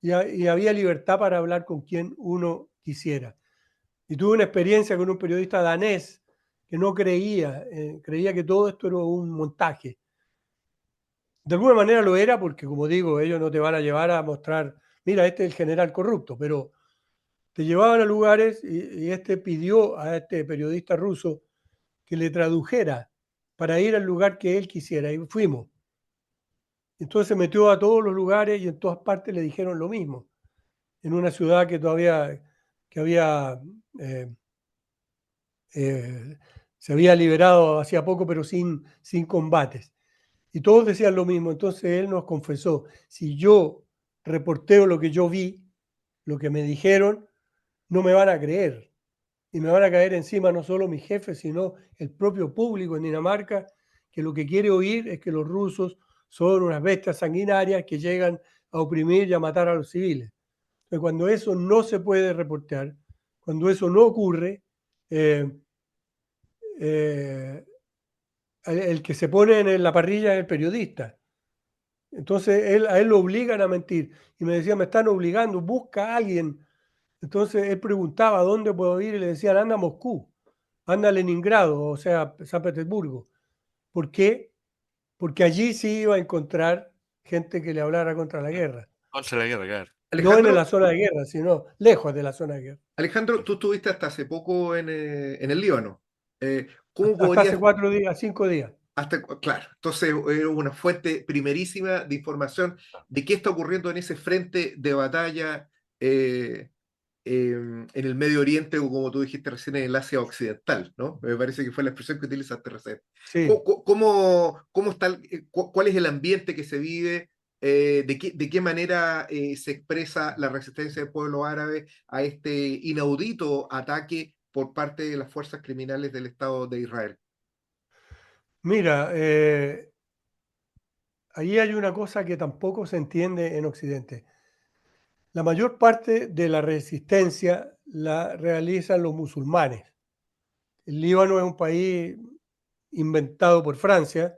y había libertad para hablar con quien uno quisiera. Y tuve una experiencia con un periodista danés que no creía que todo esto era un montaje. De alguna manera lo era porque, como digo, ellos no te van a llevar a mostrar, mira, este es el general corrupto, pero te llevaban a lugares y este pidió a este periodista ruso que le tradujera para ir al lugar que él quisiera y fuimos. Entonces se metió a todos los lugares y en todas partes le dijeron lo mismo. En una ciudad que había eh, se había liberado hacía poco, pero sin combates. Y todos decían lo mismo. Entonces él nos confesó, si yo reporteo lo que yo vi, lo que me dijeron, no me van a creer. Y me van a caer encima no solo mis jefes, sino el propio público en Dinamarca, que lo que quiere oír es que los rusos son unas bestias sanguinarias que llegan a oprimir y a matar a los civiles. Entonces, cuando eso no se puede reportear, cuando eso no ocurre, el que se pone en la parrilla es el periodista. Entonces a él lo obligan a mentir. Y me decía, me están obligando, busca a alguien. Entonces él preguntaba, ¿dónde puedo ir? Y le decían, anda a Moscú, anda a Leningrado, o sea, San Petersburgo. ¿Por qué? Porque allí sí iba a encontrar gente que le hablara contra la guerra. Contra la guerra, claro. No en la Alejandro, zona de guerra, sino lejos de la zona de guerra. Alejandro, tú estuviste hasta hace poco en el Líbano. ¿Cómo Hasta hace podrías 4 días, 5 días. claro, entonces es una fuente primerísima de información de qué está ocurriendo en ese frente de batalla eh, en el Medio Oriente o como tú dijiste recién en el Asia Occidental, ¿no? Me parece que fue la expresión que utilizaste recién. Sí. ¿Cómo está, cuál es el ambiente que se vive? De qué manera se expresa la resistencia del pueblo árabe a este inaudito ataque por parte de las fuerzas criminales del Estado de Israel? Mira, ahí hay una cosa que tampoco se entiende en Occidente. La mayor parte de la resistencia la realizan los musulmanes. El Líbano es un país inventado por Francia.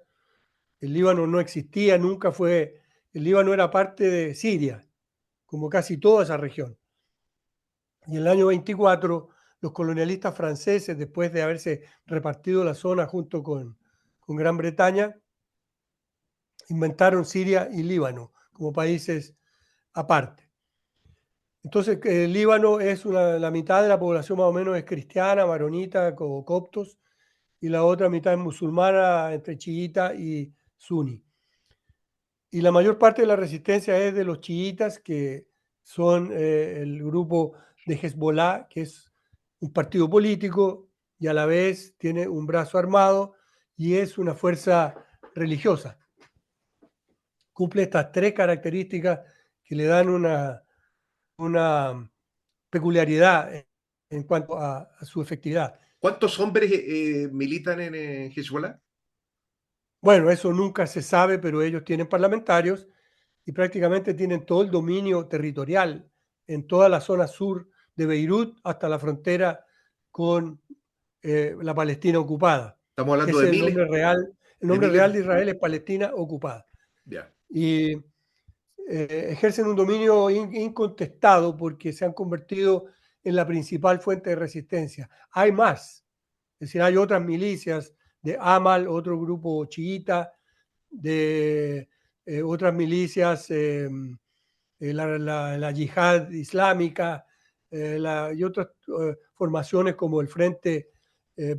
El Líbano no existía, nunca fue. El Líbano era parte de Siria, como casi toda esa región. Y en el año 24, los colonialistas franceses, después de haberse repartido la zona junto con Gran Bretaña, inventaron Siria y Líbano como países aparte. Entonces, el Líbano es la mitad de la población más o menos es cristiana, maronita o coptos, y la otra mitad es musulmana, entre chiita y suní. Y la mayor parte de la resistencia es de los chiitas, que son el grupo de Hezbollah, que es un partido político y a la vez tiene un brazo armado y es una fuerza religiosa. Cumple estas 3 características que le dan una peculiaridad en cuanto a su efectividad. ¿Cuántos hombres militan en Hezbollah? Bueno, eso nunca se sabe, pero ellos tienen parlamentarios y prácticamente tienen todo el dominio territorial en toda la zona sur de Beirut hasta la frontera con la Palestina ocupada. Estamos hablando Ese de es el miles, nombre real. El de nombre miles. real de Israel es Palestina ocupada. Ya. Y ejercen un dominio incontestado porque se han convertido en la principal fuente de resistencia. Hay más, es decir, hay otras milicias de Amal, otro grupo chiita, de otras milicias, la yihad islámica y otras formaciones como el Frente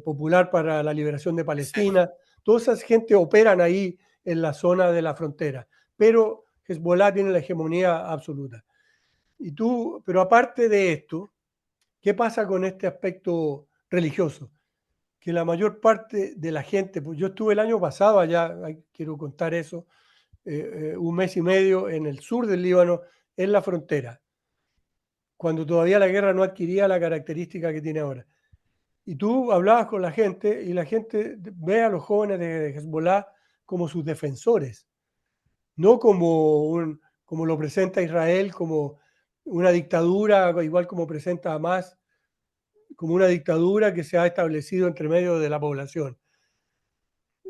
Popular para la Liberación de Sí. Palestina. Toda esa gente operan ahí en la zona de la frontera, pero Hezbollah tiene la hegemonía absoluta. Pero aparte de esto, ¿qué pasa con este aspecto religioso? Que la mayor parte de la gente, pues yo estuve el año pasado allá, quiero contar eso, un mes y medio en el sur del Líbano, en la frontera, cuando todavía la guerra no adquiría la característica que tiene ahora. Y tú hablabas con la gente y la gente ve a los jóvenes de Hezbollah como sus defensores, no como lo presenta Israel, como una dictadura, igual como presenta Hamas, como una dictadura que se ha establecido entre medio de la población.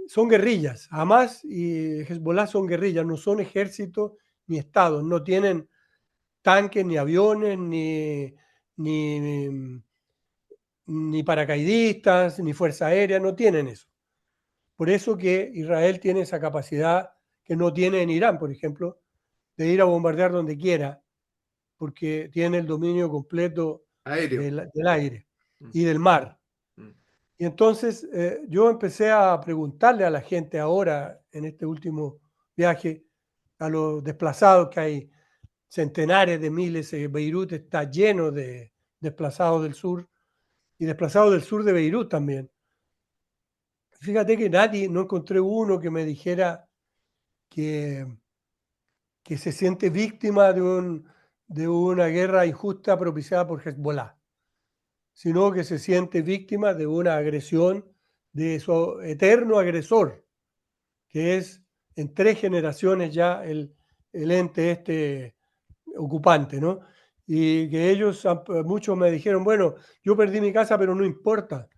Son guerrillas, Hamas y Hezbollah son guerrillas, no son ejércitos ni estados, no tienen tanques, ni aviones, ni, ni paracaidistas, ni fuerza aérea, no tienen eso. Por eso que Israel tiene esa capacidad que no tiene en Irán, por ejemplo, de ir a bombardear donde quiera, porque tiene el dominio completo Aéreo. del aire Mm, y del mar. mm. Y entonces yo empecé a preguntarle a la gente ahora, en este último viaje, a los desplazados, que hay centenares de miles. Beirut está lleno de desplazados del sur y desplazados del sur de Beirut también. Fíjate que no encontré uno que me dijera que, que se siente víctima de una guerra injusta propiciada por Hezbollah, sino que se siente víctima de una agresión de su eterno agresor, que es en 3 generaciones ya el ente este ocupante, ¿no? Y que ellos, muchos me dijeron, bueno, yo perdí mi casa, pero no importa,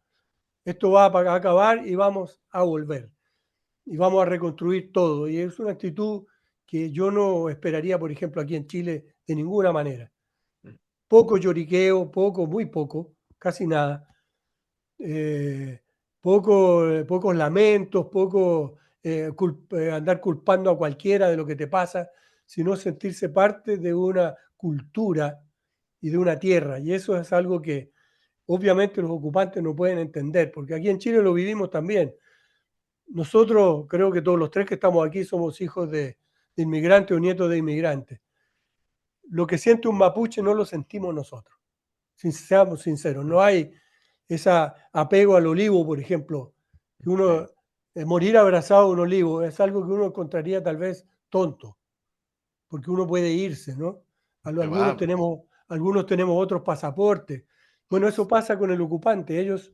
esto va a acabar y vamos a volver y vamos a reconstruir todo. Y es una actitud que yo no esperaría, por ejemplo, aquí en Chile de ninguna manera. Poco lloriqueo, poco, muy poco, casi nada. Pocos lamentos, poco andar culpando a cualquiera de lo que te pasa, sino sentirse parte de una cultura y de una tierra. Y eso es algo que obviamente los ocupantes no pueden entender, porque aquí en Chile lo vivimos también. Nosotros, creo que todos los tres que estamos aquí somos hijos de inmigrantes o nietos de inmigrantes. Lo que siente un mapuche no lo sentimos nosotros, seamos sinceros. No hay ese apego al olivo, por ejemplo. Que uno, morir abrazado a un olivo es algo que uno encontraría tal vez tonto, porque uno puede irse, ¿no? Se va, Algunos tenemos otros pasaportes. Bueno, eso pasa con el ocupante. Ellos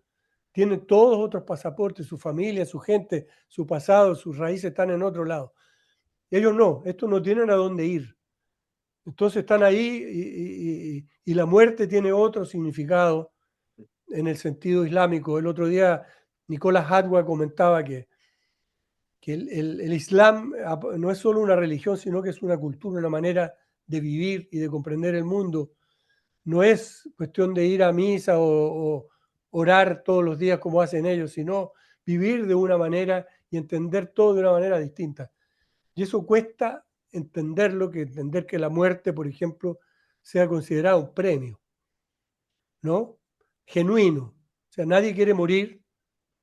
tienen todos otros pasaportes, su familia, su gente, su pasado, sus raíces están en otro lado. Ellos no, estos no tienen a dónde ir. Entonces están ahí y la muerte tiene otro significado en el sentido islámico. El otro día Nicolás Hadwa comentaba que el Islam no es solo una religión, sino que es una cultura, una manera de vivir y de comprender el mundo. No es cuestión de ir a misa o orar todos los días como hacen ellos, sino vivir de una manera y entender todo de una manera distinta. Y eso cuesta entenderlo, que entender que la muerte, por ejemplo, sea considerada un premio, ¿no? Genuino. O sea, nadie quiere morir,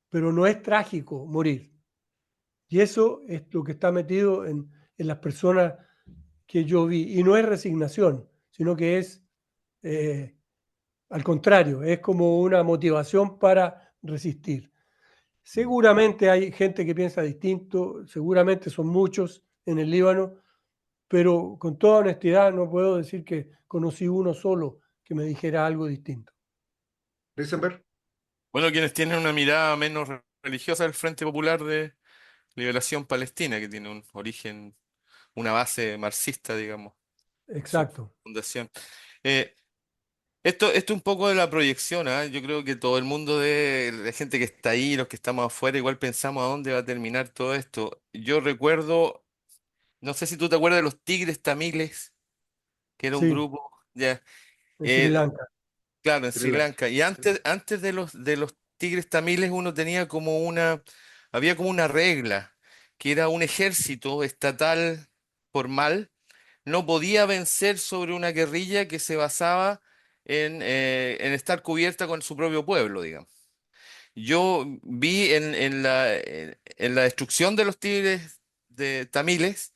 pero no es trágico morir. Y eso es lo que está metido en las personas que yo vi. Y no es resignación, sino que es, eh, al contrario, es como una motivación para resistir. Seguramente hay gente que piensa distinto, seguramente son muchos en el Líbano, pero con toda honestidad no puedo decir que conocí uno solo que me dijera algo distinto. Heisenberg. bueno, quienes tienen una mirada menos religiosa del Frente Popular de Liberación Palestina, que tiene un origen, una base marxista, digamos, su Exacto. fundación. Eh, esto es un poco de la proyección, ¿ah? Yo creo que todo el mundo de la gente que está ahí, los que estamos afuera, igual pensamos a dónde va a terminar todo esto. Yo recuerdo, no sé si tú te acuerdas de los Tigres Tamiles, que era un Sí, grupo, ya, en Sri eh, Lanka. claro, en Sri Sri Lanka. Lanka. Y antes de los Tigres Tamiles, uno tenía había como una regla, que era un ejército estatal formal no podía vencer sobre una guerrilla que se basaba en estar cubierta con su propio pueblo, digamos. Yo vi en la destrucción de los tigres de tamiles,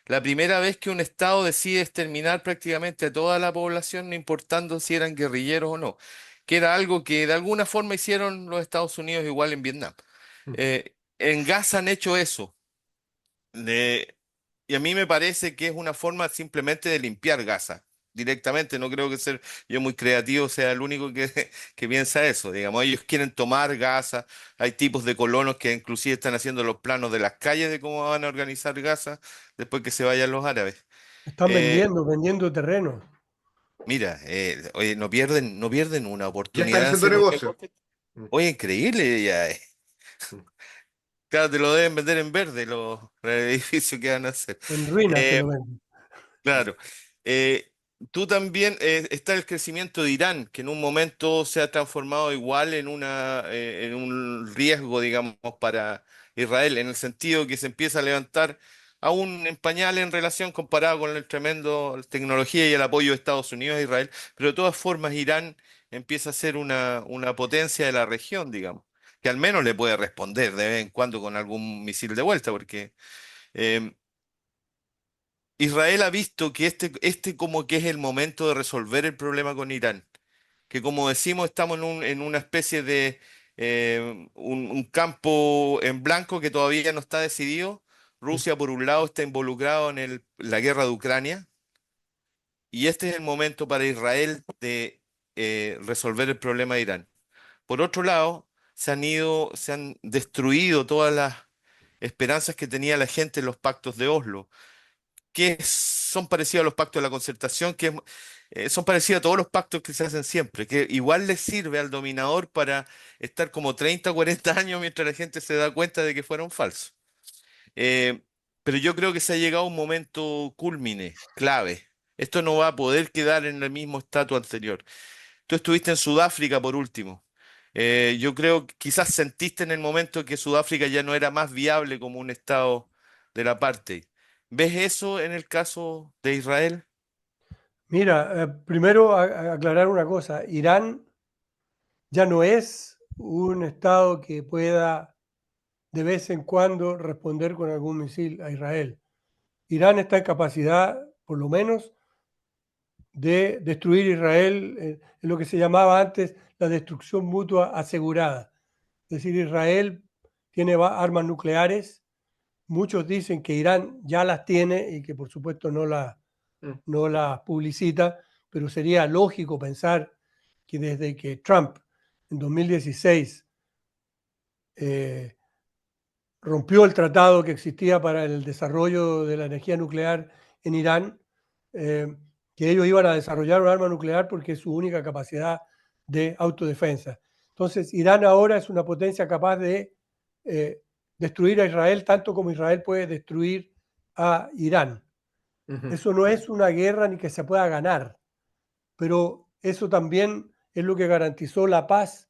la primera vez que un estado decide exterminar prácticamente a toda la población, no importando si eran guerrilleros o no, que era algo que de alguna forma hicieron los Estados Unidos igual en Vietnam. En Gaza han hecho eso. De- y a mí me parece que es una forma simplemente de limpiar Gaza directamente. No creo que ser yo muy creativo sea el único que, que piensa eso. Digamos, ellos quieren tomar Gaza. Hay tipos de colonos que inclusive están haciendo los planos de las calles de cómo van a organizar Gaza después que se vayan los árabes. Están Eh, vendiendo terreno. mira, oye, no pierden una Ya están oportunidad de haciendo hacer un negocio. negocio. Mm, Oye, increíble ya. mm. Claro, te lo deben vender en verde los edificios que van a hacer. En ruinas te Eh, lo venden. Claro. Eh, tú también está el crecimiento de Irán, que en un momento se ha transformado igual en un riesgo, digamos, para Israel, en el sentido que se empieza a levantar aún en pañales en relación comparado con el tremendo tecnología y el apoyo de Estados Unidos a Israel, pero de todas formas Irán empieza a ser una potencia de la región, digamos, que al menos le puede responder de vez en cuando con algún misil de vuelta, porque em, Israel ha visto que este como que es el momento de resolver el problema con Irán, que como decimos estamos en una especie de un campo en blanco que todavía no está decidido. Rusia por un lado está involucrado en la guerra de Ucrania y este es el momento para Israel de resolver el problema de Irán. Por otro lado, se han destruido todas las esperanzas que tenía la gente en los pactos de Oslo, que son parecidos a los pactos de la concertación, son parecidos a todos los pactos que se hacen siempre, que igual les sirve al dominador para estar como 30 o 40 años mientras la gente se da cuenta de que fueron falsos. Eh, pero yo creo que se ha llegado a un momento cúlmine, clave. Esto no va a poder quedar en el mismo estatus anterior. Tú estuviste en Sudáfrica por último. Yo creo que quizás sentiste en el momento que Sudáfrica ya no era más viable como un estado del apartheid. ¿Ves eso en el caso de Israel? Mira, primero aclarar una cosa. Irán ya no es un Estado que pueda de vez en cuando responder con algún misil a Israel. Irán está en capacidad, por lo menos, de destruir Israel en lo que se llamaba antes la destrucción mutua asegurada. Es decir, Israel tiene armas nucleares. Muchos dicen que Irán ya las tiene y que por supuesto Mm. no las publicita, pero sería lógico pensar que desde que Trump en 2016 eh, rompió el tratado que existía para el desarrollo de la energía nuclear en Irán, eh, que ellos iban a desarrollar un arma nuclear porque es su única capacidad de autodefensa. Entonces, Irán ahora es una potencia capaz de destruir a Israel tanto como Israel puede destruir a Irán. Ujú. Eso no es una guerra ni que se pueda ganar, pero eso también es lo que garantizó la paz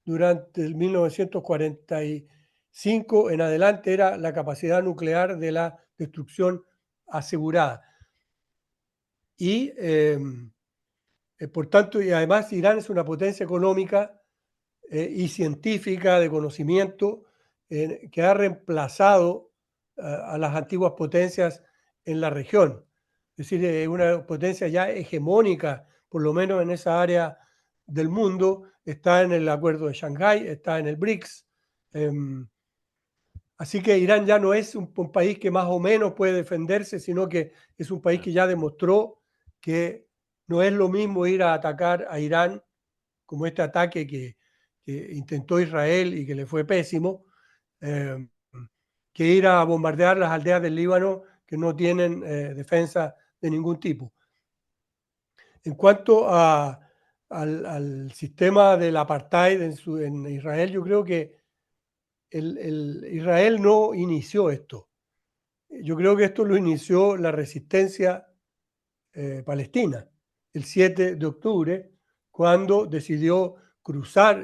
durante el 1945 en adelante, era la capacidad nuclear de la destrucción asegurada. Y por tanto, y además Irán es una potencia económica y científica de conocimiento que ha reemplazado a las antiguas potencias en la región. Es decir, una potencia ya hegemónica, por lo menos en esa área del mundo, está en el Acuerdo de Shanghái, está en el BRICS. Así que Irán ya no es un país que más o menos puede defenderse, sino que es un país que ya demostró que no es lo mismo ir a atacar a Irán como este ataque que intentó Israel y que le fue pésimo, eh, que ir a bombardear las aldeas del Líbano que no tienen defensa de ningún tipo. En cuanto al sistema del apartheid en Israel, yo creo que Israel no inició esto. Yo creo que esto lo inició la resistencia palestina el 7 de octubre, cuando decidió cruzar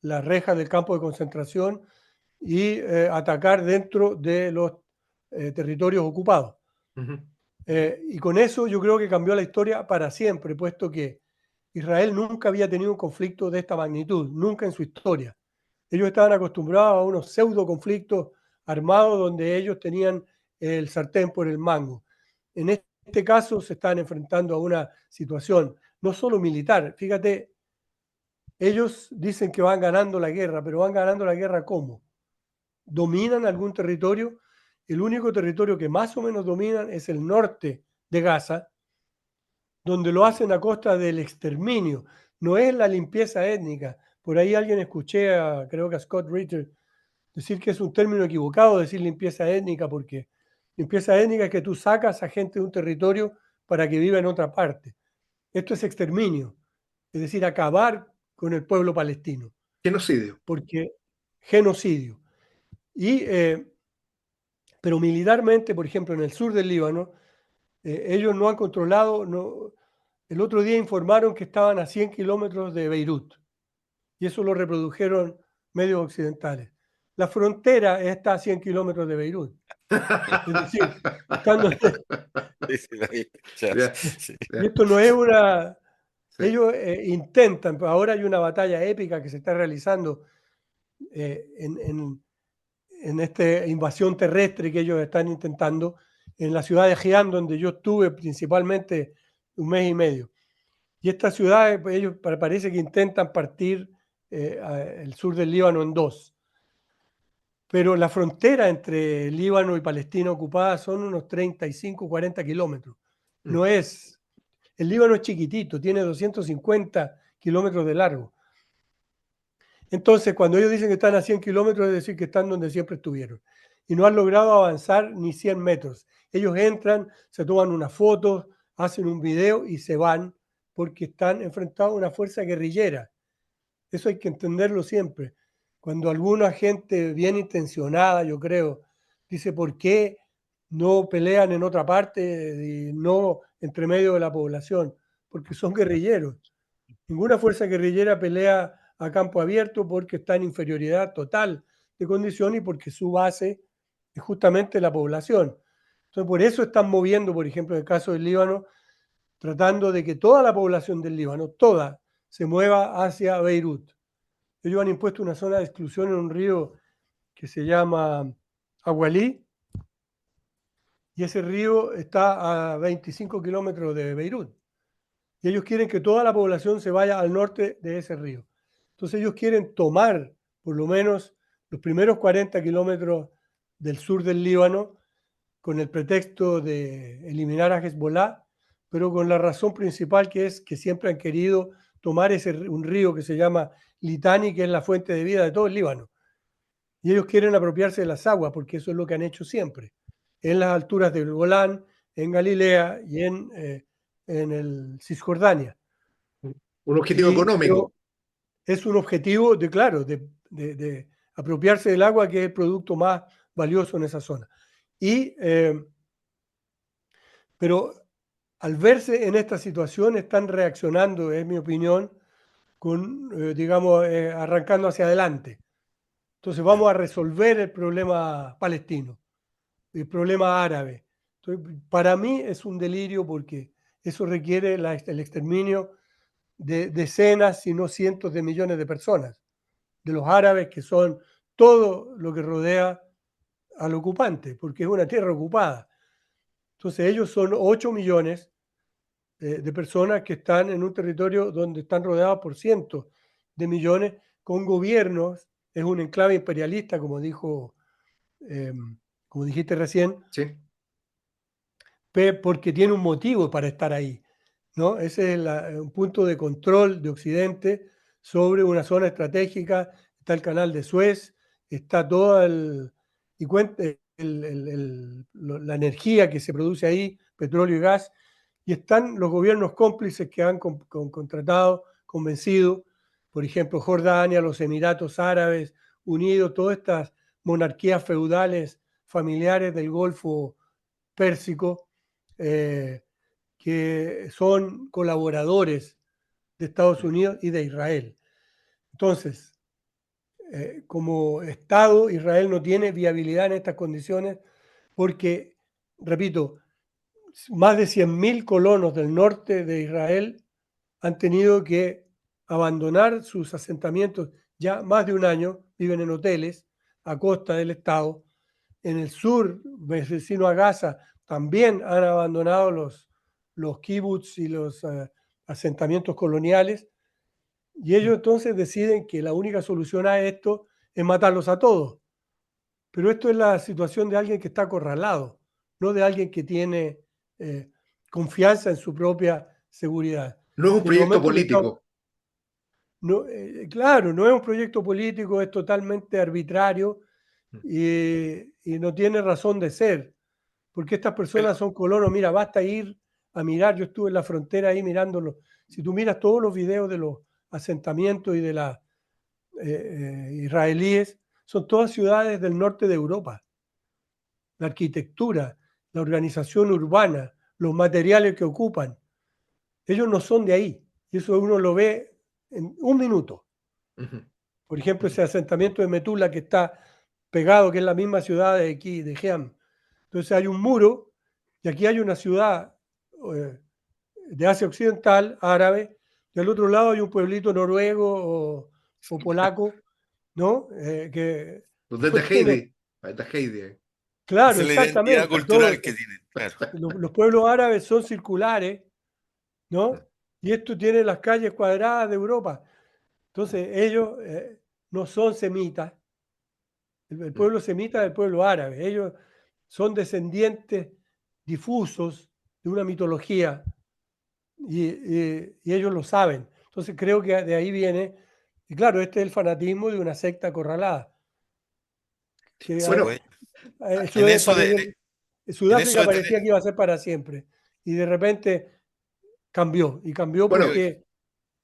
la reja del campo de concentración y atacar dentro de los territorios ocupados. Ujú. Y con eso yo creo que cambió la historia para siempre, puesto que Israel nunca había tenido un conflicto de esta magnitud, nunca en su historia. Ellos estaban acostumbrados a unos pseudo conflictos armados donde ellos tenían el sartén por el mango. En este caso se están enfrentando a una situación no solo militar. Fíjate, ellos dicen que van ganando la guerra, pero van ganando la guerra ¿cómo? Dominan algún territorio. El único territorio que más o menos dominan es el norte de Gaza, donde lo hacen a costa del exterminio. No es la limpieza étnica. Por ahí alguien escuché, creo que a Scott Ritter, decir que es un término equivocado decir limpieza étnica, porque limpieza étnica es que tú sacas a gente de un territorio para que viva en otra parte. Esto es exterminio, es decir, acabar con el pueblo palestino, Genocidio. porque genocidio. Y, pero militarmente, por ejemplo, en el sur del Líbano, ellos no han controlado, el otro día informaron que estaban a 100 kilómetros de Beirut, y eso lo reprodujeron medios occidentales. La frontera está a 100 kilómetros de Beirut. Es decir, estando, Sí, sí, lo vi. Ya, Ya, sí. y ya, esto no es una... sí. Ellos intentan, ahora hay una batalla épica que se está realizando en esta invasión terrestre que ellos están intentando en la ciudad de Jián, donde yo estuve principalmente un mes y medio. Y esta ciudad, pues, ellos parece que intentan partir el sur del Líbano en dos. Pero la frontera entre Líbano y Palestina ocupada son unos 35, 40 kilómetros. Mm. No es... El Líbano es chiquitito, tiene 250 kilómetros de largo. Entonces, cuando ellos dicen que están a 100 kilómetros, es decir, que están donde siempre estuvieron. y no han logrado avanzar ni 100 metros. Ellos entran, se toman unas fotos, hacen un video y se van porque están enfrentados a una fuerza guerrillera. Eso hay que entenderlo siempre. Cuando alguna gente bien intencionada, yo creo, dice por qué no pelean en otra parte y no entre medio de la población, porque son guerrilleros. Ninguna fuerza guerrillera pelea a campo abierto porque está en inferioridad total de condición y porque su base es justamente la población. Entonces, por eso están moviendo, por ejemplo, en el caso del Líbano, tratando de que toda la población del Líbano, toda, se mueva hacia Beirut. Ellos han impuesto una zona de exclusión en un río que se llama Agualí, y ese río está a 25 kilómetros de Beirut. Y ellos quieren que toda la población se vaya al norte de ese río. Entonces ellos quieren tomar por lo menos los primeros 40 kilómetros del sur del Líbano con el pretexto de eliminar a Hezbollah, pero con la razón principal que es que siempre han querido tomar un río que se llama Litani, que es la fuente de vida de todo el Líbano. Y ellos quieren apropiarse de las aguas, porque eso es lo que han hecho siempre, en las alturas del Golán, en Galilea y en el Cisjordania. Un objetivo económico. Es un objetivo de, claro, de apropiarse del agua, que es el producto más valioso en esa zona. Pero al verse en esta situación están reaccionando, es mi opinión, con, digamos, arrancando hacia adelante. Entonces vamos a resolver el problema palestino, el problema árabe. Entonces, para mí es un delirio porque eso requiere el exterminio de decenas, si no cientos de millones de personas, de los árabes, que son todo lo que rodea al ocupante, porque es una tierra ocupada. Entonces ellos son 8 millones de personas que están en un territorio donde están rodeados por cientos de millones, con gobiernos, es un enclave imperialista, como dijiste recién, Sí. porque tiene un motivo para estar ahí, ¿no? Ese es un punto de control de Occidente sobre una zona estratégica. Está el canal de Suez, está toda la energía que se produce ahí, petróleo y gas, y están los gobiernos cómplices que han contratado, convencido, por ejemplo, Jordania, los Emiratos Árabes Unidos, todas estas monarquías feudales familiares del Golfo Pérsico, que son colaboradores de Estados Unidos y de Israel. Entonces, como Estado, Israel no tiene viabilidad en estas condiciones porque, repito, más de 100.000 colonos del norte de Israel han tenido que abandonar sus asentamientos ya más de un año, viven en hoteles a costa del Estado. En el sur, vecino a Gaza, también han abandonado los kibbutz y los asentamientos coloniales, y ellos entonces deciden que la única solución a esto es matarlos a todos. Pero esto es la situación de alguien que está acorralado, no de alguien que tiene confianza en su propia seguridad. No es un Y en el proyecto momento que político. claro, no es un proyecto político, es totalmente arbitrario y no tiene razón de ser, porque estas personas son colonos. Mira, basta ir a mirar, yo estuve en la frontera ahí mirándolo. Si tú miras todos los videos de los asentamientos y de las israelíes, son todas ciudades del norte de Europa. La arquitectura, la organización urbana, los materiales que ocupan, ellos no son de ahí. Y eso uno lo ve en un minuto. Por ejemplo, ese asentamiento de Metula que está pegado, que es la misma ciudad de aquí, de Heam. Entonces hay un muro y aquí hay una ciudad de Asia Occidental, árabe, y al otro lado hay un pueblito noruego o polaco, ¿no? Donde está tiene, Heidi. Ahí está Heidi. Esa claro, es la identidad exactamente. cultural que tienen, claro. Los pueblos árabes son circulares, ¿no? Y esto tiene las calles cuadradas de Europa. Entonces ellos no son semitas. El pueblo semita es el pueblo árabe. Ellos son descendientes difusos de una mitología y ellos lo saben. Entonces creo que de ahí viene, y claro, este es el fanatismo de una secta acorralada. Que Sí, Bueno, pues. En eso Sudáfrica de parecía que iba a ser para siempre y de repente cambió y cambió Bueno, porque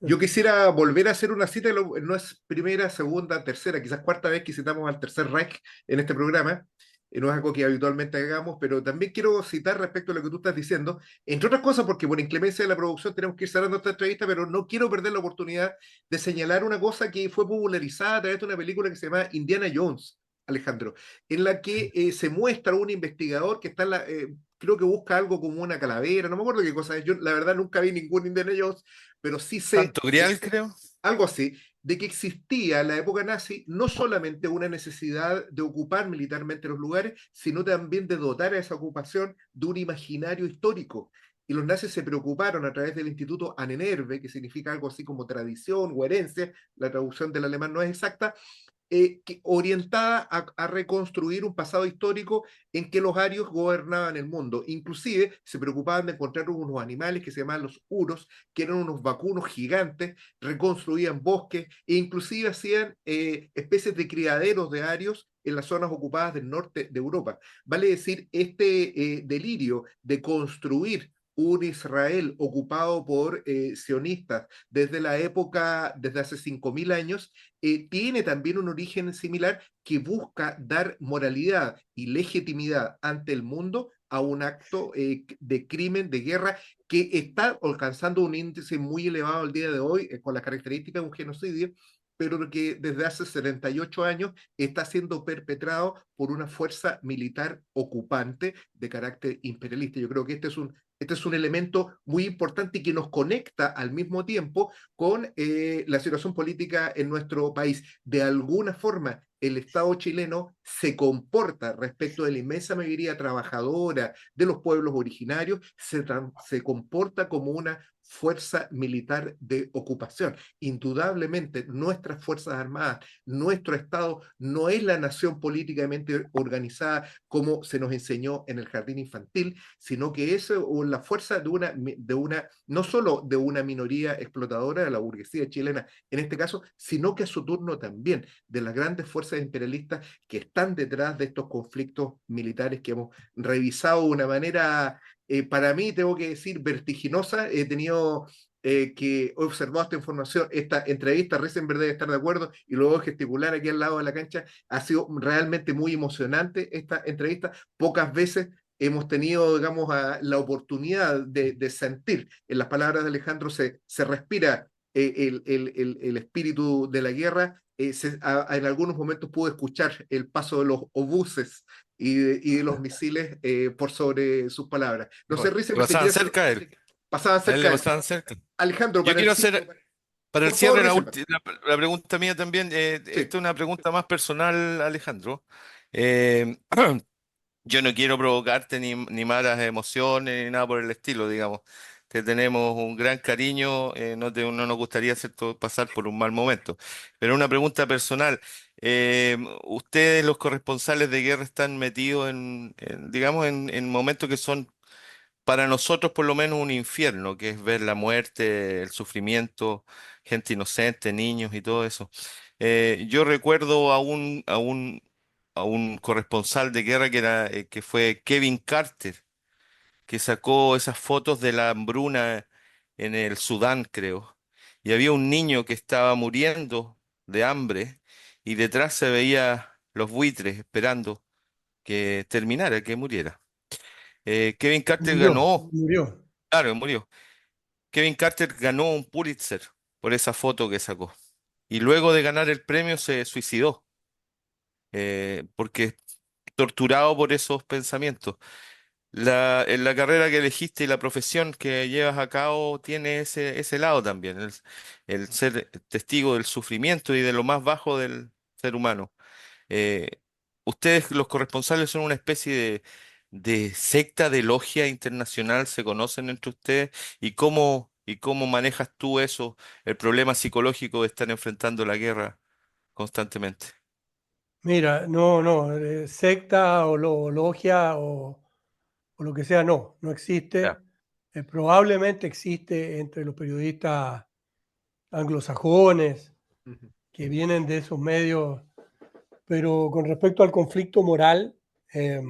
yo quisiera volver a hacer una cita, no es primera, segunda, tercera, quizás cuarta vez que citamos al Tercer Reich en este programa. No es algo que habitualmente hagamos, pero también quiero citar respecto a lo que tú estás diciendo, entre otras cosas porque por inclemencia de la producción tenemos que ir cerrando esta entrevista, pero no quiero perder la oportunidad de señalar una cosa que fue popularizada a través de una película que se llama Indiana Jones, Alejandro, en la que se muestra un investigador que está creo que busca algo como una calavera, no me acuerdo qué cosa es, yo la verdad nunca vi ningún Indiana Jones, pero sí sé Santo Grial, creo. algo así, de que existía en la época nazi no solamente una necesidad de ocupar militarmente los lugares, sino también de dotar a esa ocupación de un imaginario histórico. Y los nazis se preocuparon a través del Instituto Ahnenerbe, que significa algo así como tradición o herencia, la traducción del alemán no es exacta, orientada a reconstruir un pasado histórico en que los arios gobernaban el mundo. Inclusive se preocupaban de encontrar unos animales que se llamaban los uros, que eran unos vacunos gigantes, reconstruían bosques e inclusive hacían especies de criaderos de arios en las zonas ocupadas del norte de Europa. Vale decir, este delirio de construir un Israel ocupado por sionistas desde la época, desde hace 5.000 años, tiene también un origen similar que busca dar moralidad y legitimidad ante el mundo a un acto de crimen, de guerra, que está alcanzando un índice muy elevado al día de hoy, con las características de un genocidio, pero que desde hace 78 años está siendo perpetrado por una fuerza militar ocupante de carácter imperialista. Yo creo que este es un elemento muy importante y que nos conecta al mismo tiempo con la situación política en nuestro país. De alguna forma, el Estado chileno se comporta respecto de la inmensa mayoría trabajadora de los pueblos originarios, se comporta como una fuerza militar de ocupación. Indudablemente, nuestras Fuerzas Armadas, nuestro Estado, no es la nación políticamente organizada como se nos enseñó en el jardín infantil, sino que es la fuerza no solo de una minoría explotadora de la burguesía chilena en este caso, sino que a su turno también de las grandes fuerzas imperialistas que están detrás de estos conflictos militares que hemos revisado de una manera, para mí, tengo que decir, vertiginosa. He tenido que he observado esta información, esta entrevista, recién debe estar de acuerdo, y luego gesticular aquí al lado de la cancha, ha sido realmente muy emocionante esta entrevista. Pocas veces hemos tenido, digamos, la oportunidad de sentir, en las palabras de Alejandro se respira el espíritu de la guerra. En algunos momentos pude escuchar el paso de los obuses y de los misiles por sobre sus palabras. No sé, Rizel, si Pasaban quieres, cerca de él. pasaban A él le cerca de él. pasaban cerca. Alejandro, Yo para el quiero cierre, hacer, para el por favor, cierre, Rizel. la pregunta mía también. Esta Sí. es una pregunta más personal, Alejandro. Eh, Yo no quiero provocarte ni malas emociones ni nada por el estilo, digamos. Te tenemos un gran cariño, no nos gustaría hacerte pasar por un mal momento. Pero una pregunta personal. Ustedes, los corresponsales de guerra, están metidos digamos, en momentos que son para nosotros por lo menos un infierno, que es ver la muerte, el sufrimiento, gente inocente, niños y todo eso. Yo recuerdo a un corresponsal de guerra que fue Kevin Carter, que sacó esas fotos de la hambruna en el Sudán, creo. Y había un niño que estaba muriendo de hambre y detrás se veía los buitres esperando que terminara, que muriera. Kevin Carter ganó, murió. claro, murió. Kevin Carter ganó un Pulitzer por esa foto que sacó. Y luego de ganar el premio se suicidó, porque torturado por esos pensamientos. En la carrera que elegiste y la profesión que llevas a cabo tiene ese lado también, el ser testigo del sufrimiento y de lo más bajo del ser humano. Eh, Ustedes, los corresponsales, son una especie de secta de logia internacional, se conocen entre ustedes. Y cómo manejas tú eso, el problema psicológico de estar enfrentando la guerra constantemente? Mira, no, secta o logia o lo que sea, no Ya. existe. Probablemente existe entre los periodistas anglosajones Ujú. que vienen de esos medios, pero con respecto al conflicto moral, que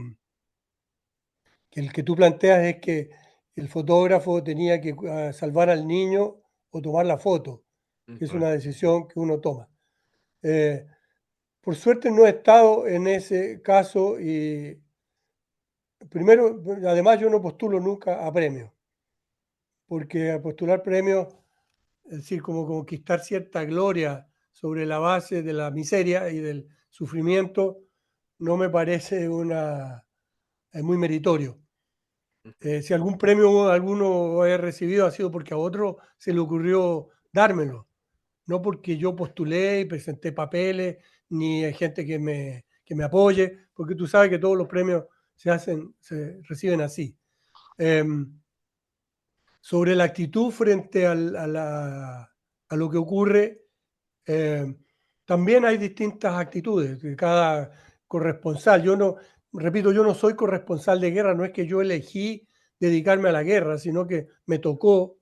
el que tú planteas es que el fotógrafo tenía que salvar al niño o tomar la foto, que es una decisión que uno toma. Por suerte no he estado en ese caso y primero, además yo no postulo nunca a premios, porque a postular premios, es decir, como conquistar cierta gloria sobre la base de la miseria y del sufrimiento, no me parece muy meritorio. Si algún premio alguno he recibido ha sido porque a otro se le ocurrió dármelo, no porque yo postulé y presenté papeles, ni hay gente que me apoye, porque tú sabes que todos los premios se reciben así. Sobre la actitud frente a lo que ocurre, también hay distintas actitudes de cada corresponsal. Repito, yo no soy corresponsal de guerra, no es que yo elegí dedicarme a la guerra, sino que me tocó,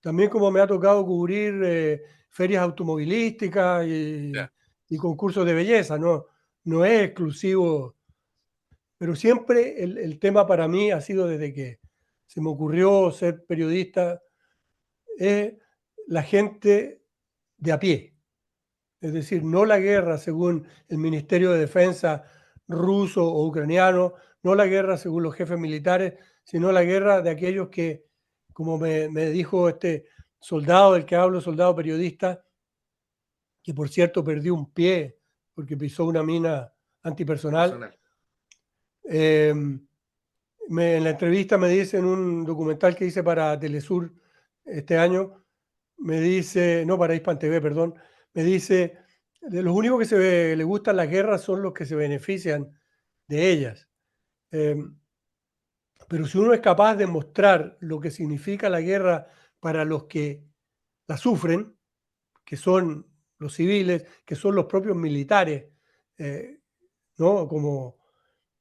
también como me ha tocado cubrir ferias automovilísticas Ya. y concursos de belleza, no es exclusivo, pero siempre el tema para mí ha sido desde que se me ocurrió ser periodista, es la gente de a pie. Es decir, no la guerra según el Ministerio de Defensa ruso o ucraniano, no la guerra según los jefes militares, sino la guerra de aquellos que, como me dijo este soldado del que hablo, soldado periodista, que por cierto perdió un pie porque pisó una mina antipersonal. Personal. En la entrevista me dice en un documental que hice para Telesur este año, me dice, no, para Hispan TV, perdón, me dice, de los únicos que le gustan las guerras son los que se benefician de ellas. Pero si uno es capaz de mostrar lo que significa la guerra para los que la sufren, que son los civiles, que son los propios militares, ¿no?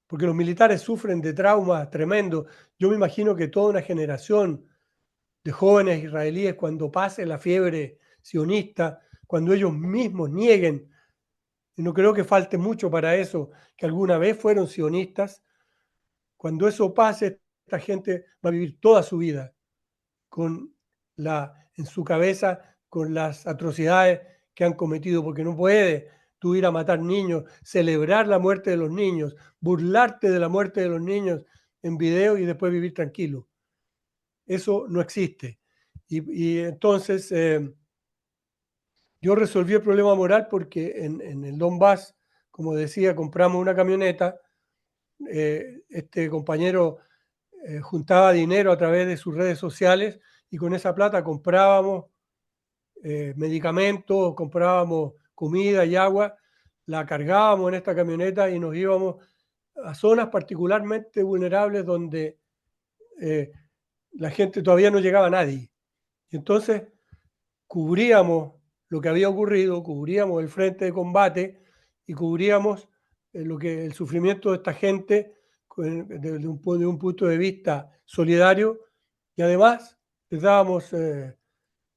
Porque los militares sufren de traumas tremendos. Yo me imagino que toda una generación de jóvenes israelíes, cuando pase la fiebre sionista, cuando ellos mismos nieguen, y no creo que falte mucho para eso, que alguna vez fueron sionistas, cuando eso pase, esta gente va a vivir toda su vida en su cabeza con las atrocidades que han cometido, porque no puede tú ir a matar niños, celebrar la muerte de los niños, burlarte de la muerte de los niños en video y después vivir tranquilo. Eso no existe. Y entonces yo resolví el problema moral porque en el Donbass, como decía, compramos una camioneta. Este compañero juntaba dinero a través de sus redes sociales y con esa plata comprábamos medicamentos, comprábamos comida y agua, la cargábamos en esta camioneta y nos íbamos a zonas particularmente vulnerables donde la gente todavía no llegaba a nadie. Y entonces cubríamos lo que había ocurrido, cubríamos el frente de combate y cubríamos el sufrimiento de esta gente desde un punto de vista solidario y además les dábamos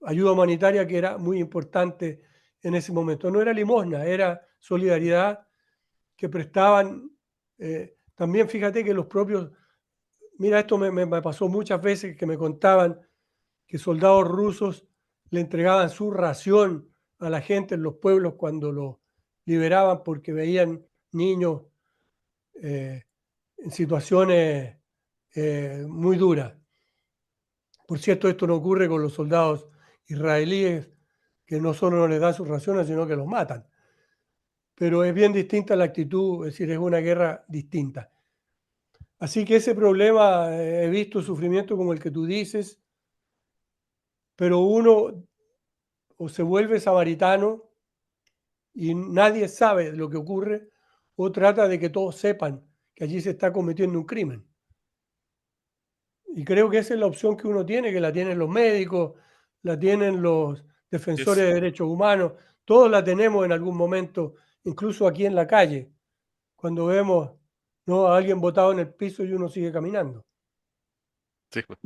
ayuda humanitaria que era muy importante en ese momento. No era limosna, era solidaridad que prestaban. También fíjate que los propios, mira, esto me pasó muchas veces que me contaban que soldados rusos le entregaban su ración a la gente en los pueblos cuando los liberaban porque veían niños en situaciones muy duras. Por cierto, esto no ocurre con los soldados israelíes, que no solo no les dan sus raciones, sino que los matan. Pero es bien distinta la actitud, es decir, es una guerra distinta. Así que ese problema, he visto sufrimiento como el que tú dices, pero uno o se vuelve samaritano y nadie sabe lo que ocurre, o trata de que todos sepan que allí se está cometiendo un crimen. Y creo que esa es la opción que uno tiene, que la tienen los médicos, la tienen los defensores de derechos humanos, todos la tenemos en algún momento, incluso aquí en la calle, cuando vemos, ¿no?, a alguien botado en el piso y uno sigue caminando. Sí, pues,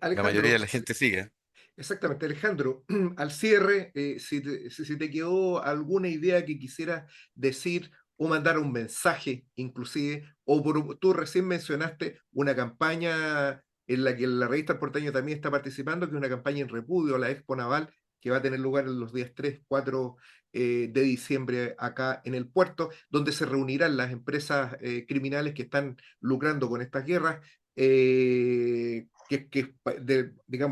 la mayoría Alejandro, de la gente sigue. exactamente, Alejandro, al cierre, si te quedó alguna idea que quisieras decir o mandar un mensaje, inclusive, tú recién mencionaste una campaña en la que la revista El Porteño también está participando, que es una campaña en repudio a la Expo Naval, que va a tener lugar en los días 3, 4 de diciembre acá en el puerto, donde se reunirán las empresas criminales que están lucrando con estas guerras, digamos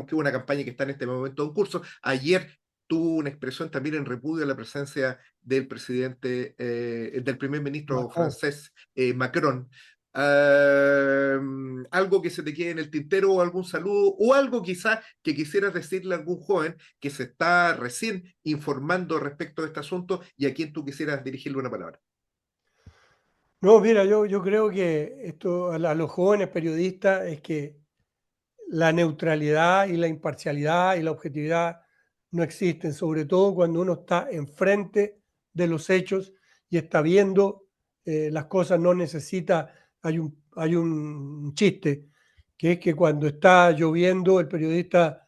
que es una campaña que está en este momento en curso. Ayer tuvo una expresión también en repudio a la presencia del del primer ministro Macron. francés Macron. Algo que se te quede en el tintero o algún saludo o algo quizás que quisieras decirle a algún joven que se está recién informando respecto de este asunto y a quien tú quisieras dirigirle una palabra. No, mira, yo creo que esto a los jóvenes periodistas es que la neutralidad y la imparcialidad y la objetividad no existen, sobre todo cuando uno está enfrente de los hechos y está viendo las cosas, no necesita, hay un chiste, que es que cuando está lloviendo el periodista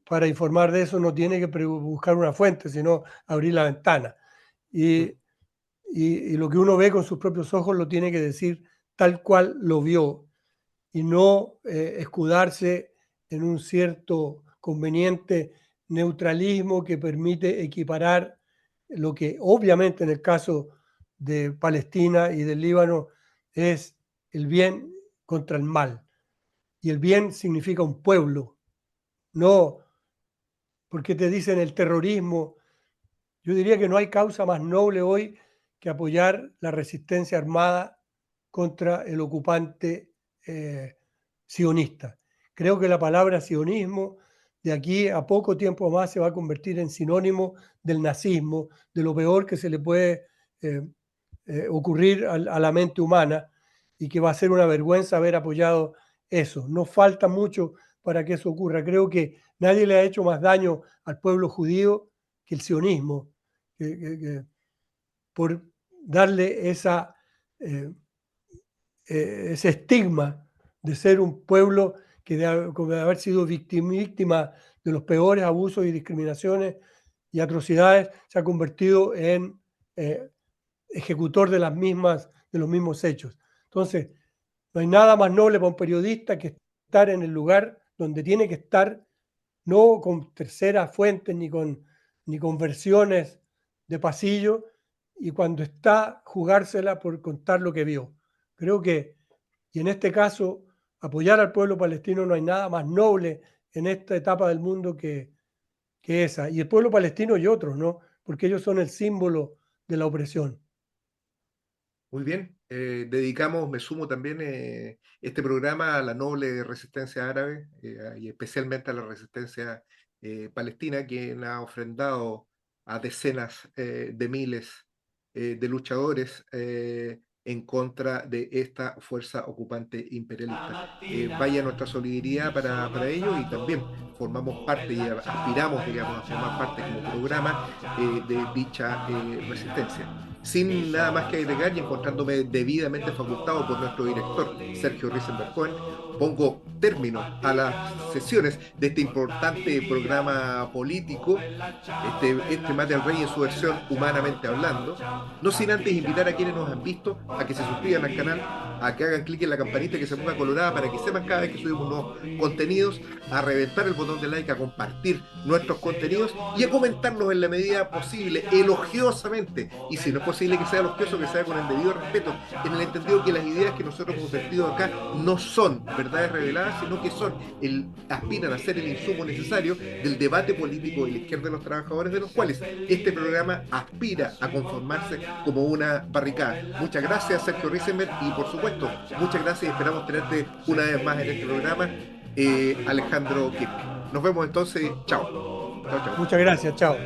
para informar de eso no tiene que buscar una fuente, sino abrir la ventana. Mm. Y lo que uno ve con sus propios ojos lo tiene que decir tal cual lo vio y no escudarse en un cierto conveniente neutralismo que permite equiparar lo que obviamente en el caso de Palestina y del Líbano es el bien contra el mal. Y el bien significa un pueblo, no porque te dicen el terrorismo. Yo diría que no hay causa más noble hoy que apoyar la resistencia armada contra el ocupante sionista. Creo que la palabra sionismo de aquí a poco tiempo más se va a convertir en sinónimo del nazismo, de lo peor que se le puede ocurrir a la mente humana y que va a ser una vergüenza haber apoyado eso. No falta mucho para que eso ocurra. Creo que nadie le ha hecho más daño al pueblo judío que el sionismo, por darle ese estigma de ser un pueblo que de haber sido víctima de los peores abusos y discriminaciones y atrocidades, se ha convertido en ejecutor de los mismos hechos. Entonces, no hay nada más noble para un periodista que estar en el lugar donde tiene que estar, no con terceras fuentes ni con versiones de pasillo, y cuando está jugársela por contar lo que vio. Creo que, y en este caso, apoyar al pueblo palestino no hay nada más noble en esta etapa del mundo que esa. Y el pueblo palestino y otros, ¿no? Porque ellos son el símbolo de la opresión. Muy bien, me sumo también este programa a la noble resistencia árabe y especialmente a la resistencia palestina, que ha ofrendado a decenas de miles de luchadores en contra de esta fuerza ocupante imperialista. Vaya nuestra solidaridad para ello y también formamos parte y aspiramos, digamos, a formar parte como programa de dicha resistencia. Sin nada más que agregar y encontrándome debidamente facultado por nuestro director, Sergio Risenberg Cohen, pongo término a las sesiones de este importante programa político, este Mate al Rey en su versión humanamente hablando, no sin antes invitar a quienes nos han visto a que se suscriban al canal, a que hagan clic en la campanita que se ponga colorada para que sepan cada vez que subimos nuevos contenidos, a reventar el botón de like, a compartir nuestros contenidos y a comentarlos en la medida posible, elogiosamente, y si no es posible que sea elogioso, que sea con el debido respeto, en el entendido que las ideas que nosotros hemos vertido acá no son verdades reveladas, sino que aspiran a ser el insumo necesario del debate político de la izquierda de los trabajadores, de los cuales este programa aspira a conformarse como una barricada. Muchas gracias, Sergio Risenberg, y por supuesto, muchas gracias y esperamos tenerte una vez más en este programa, Alejandro Kirk. Nos vemos entonces, chao. Chao, chao. Muchas gracias, chao.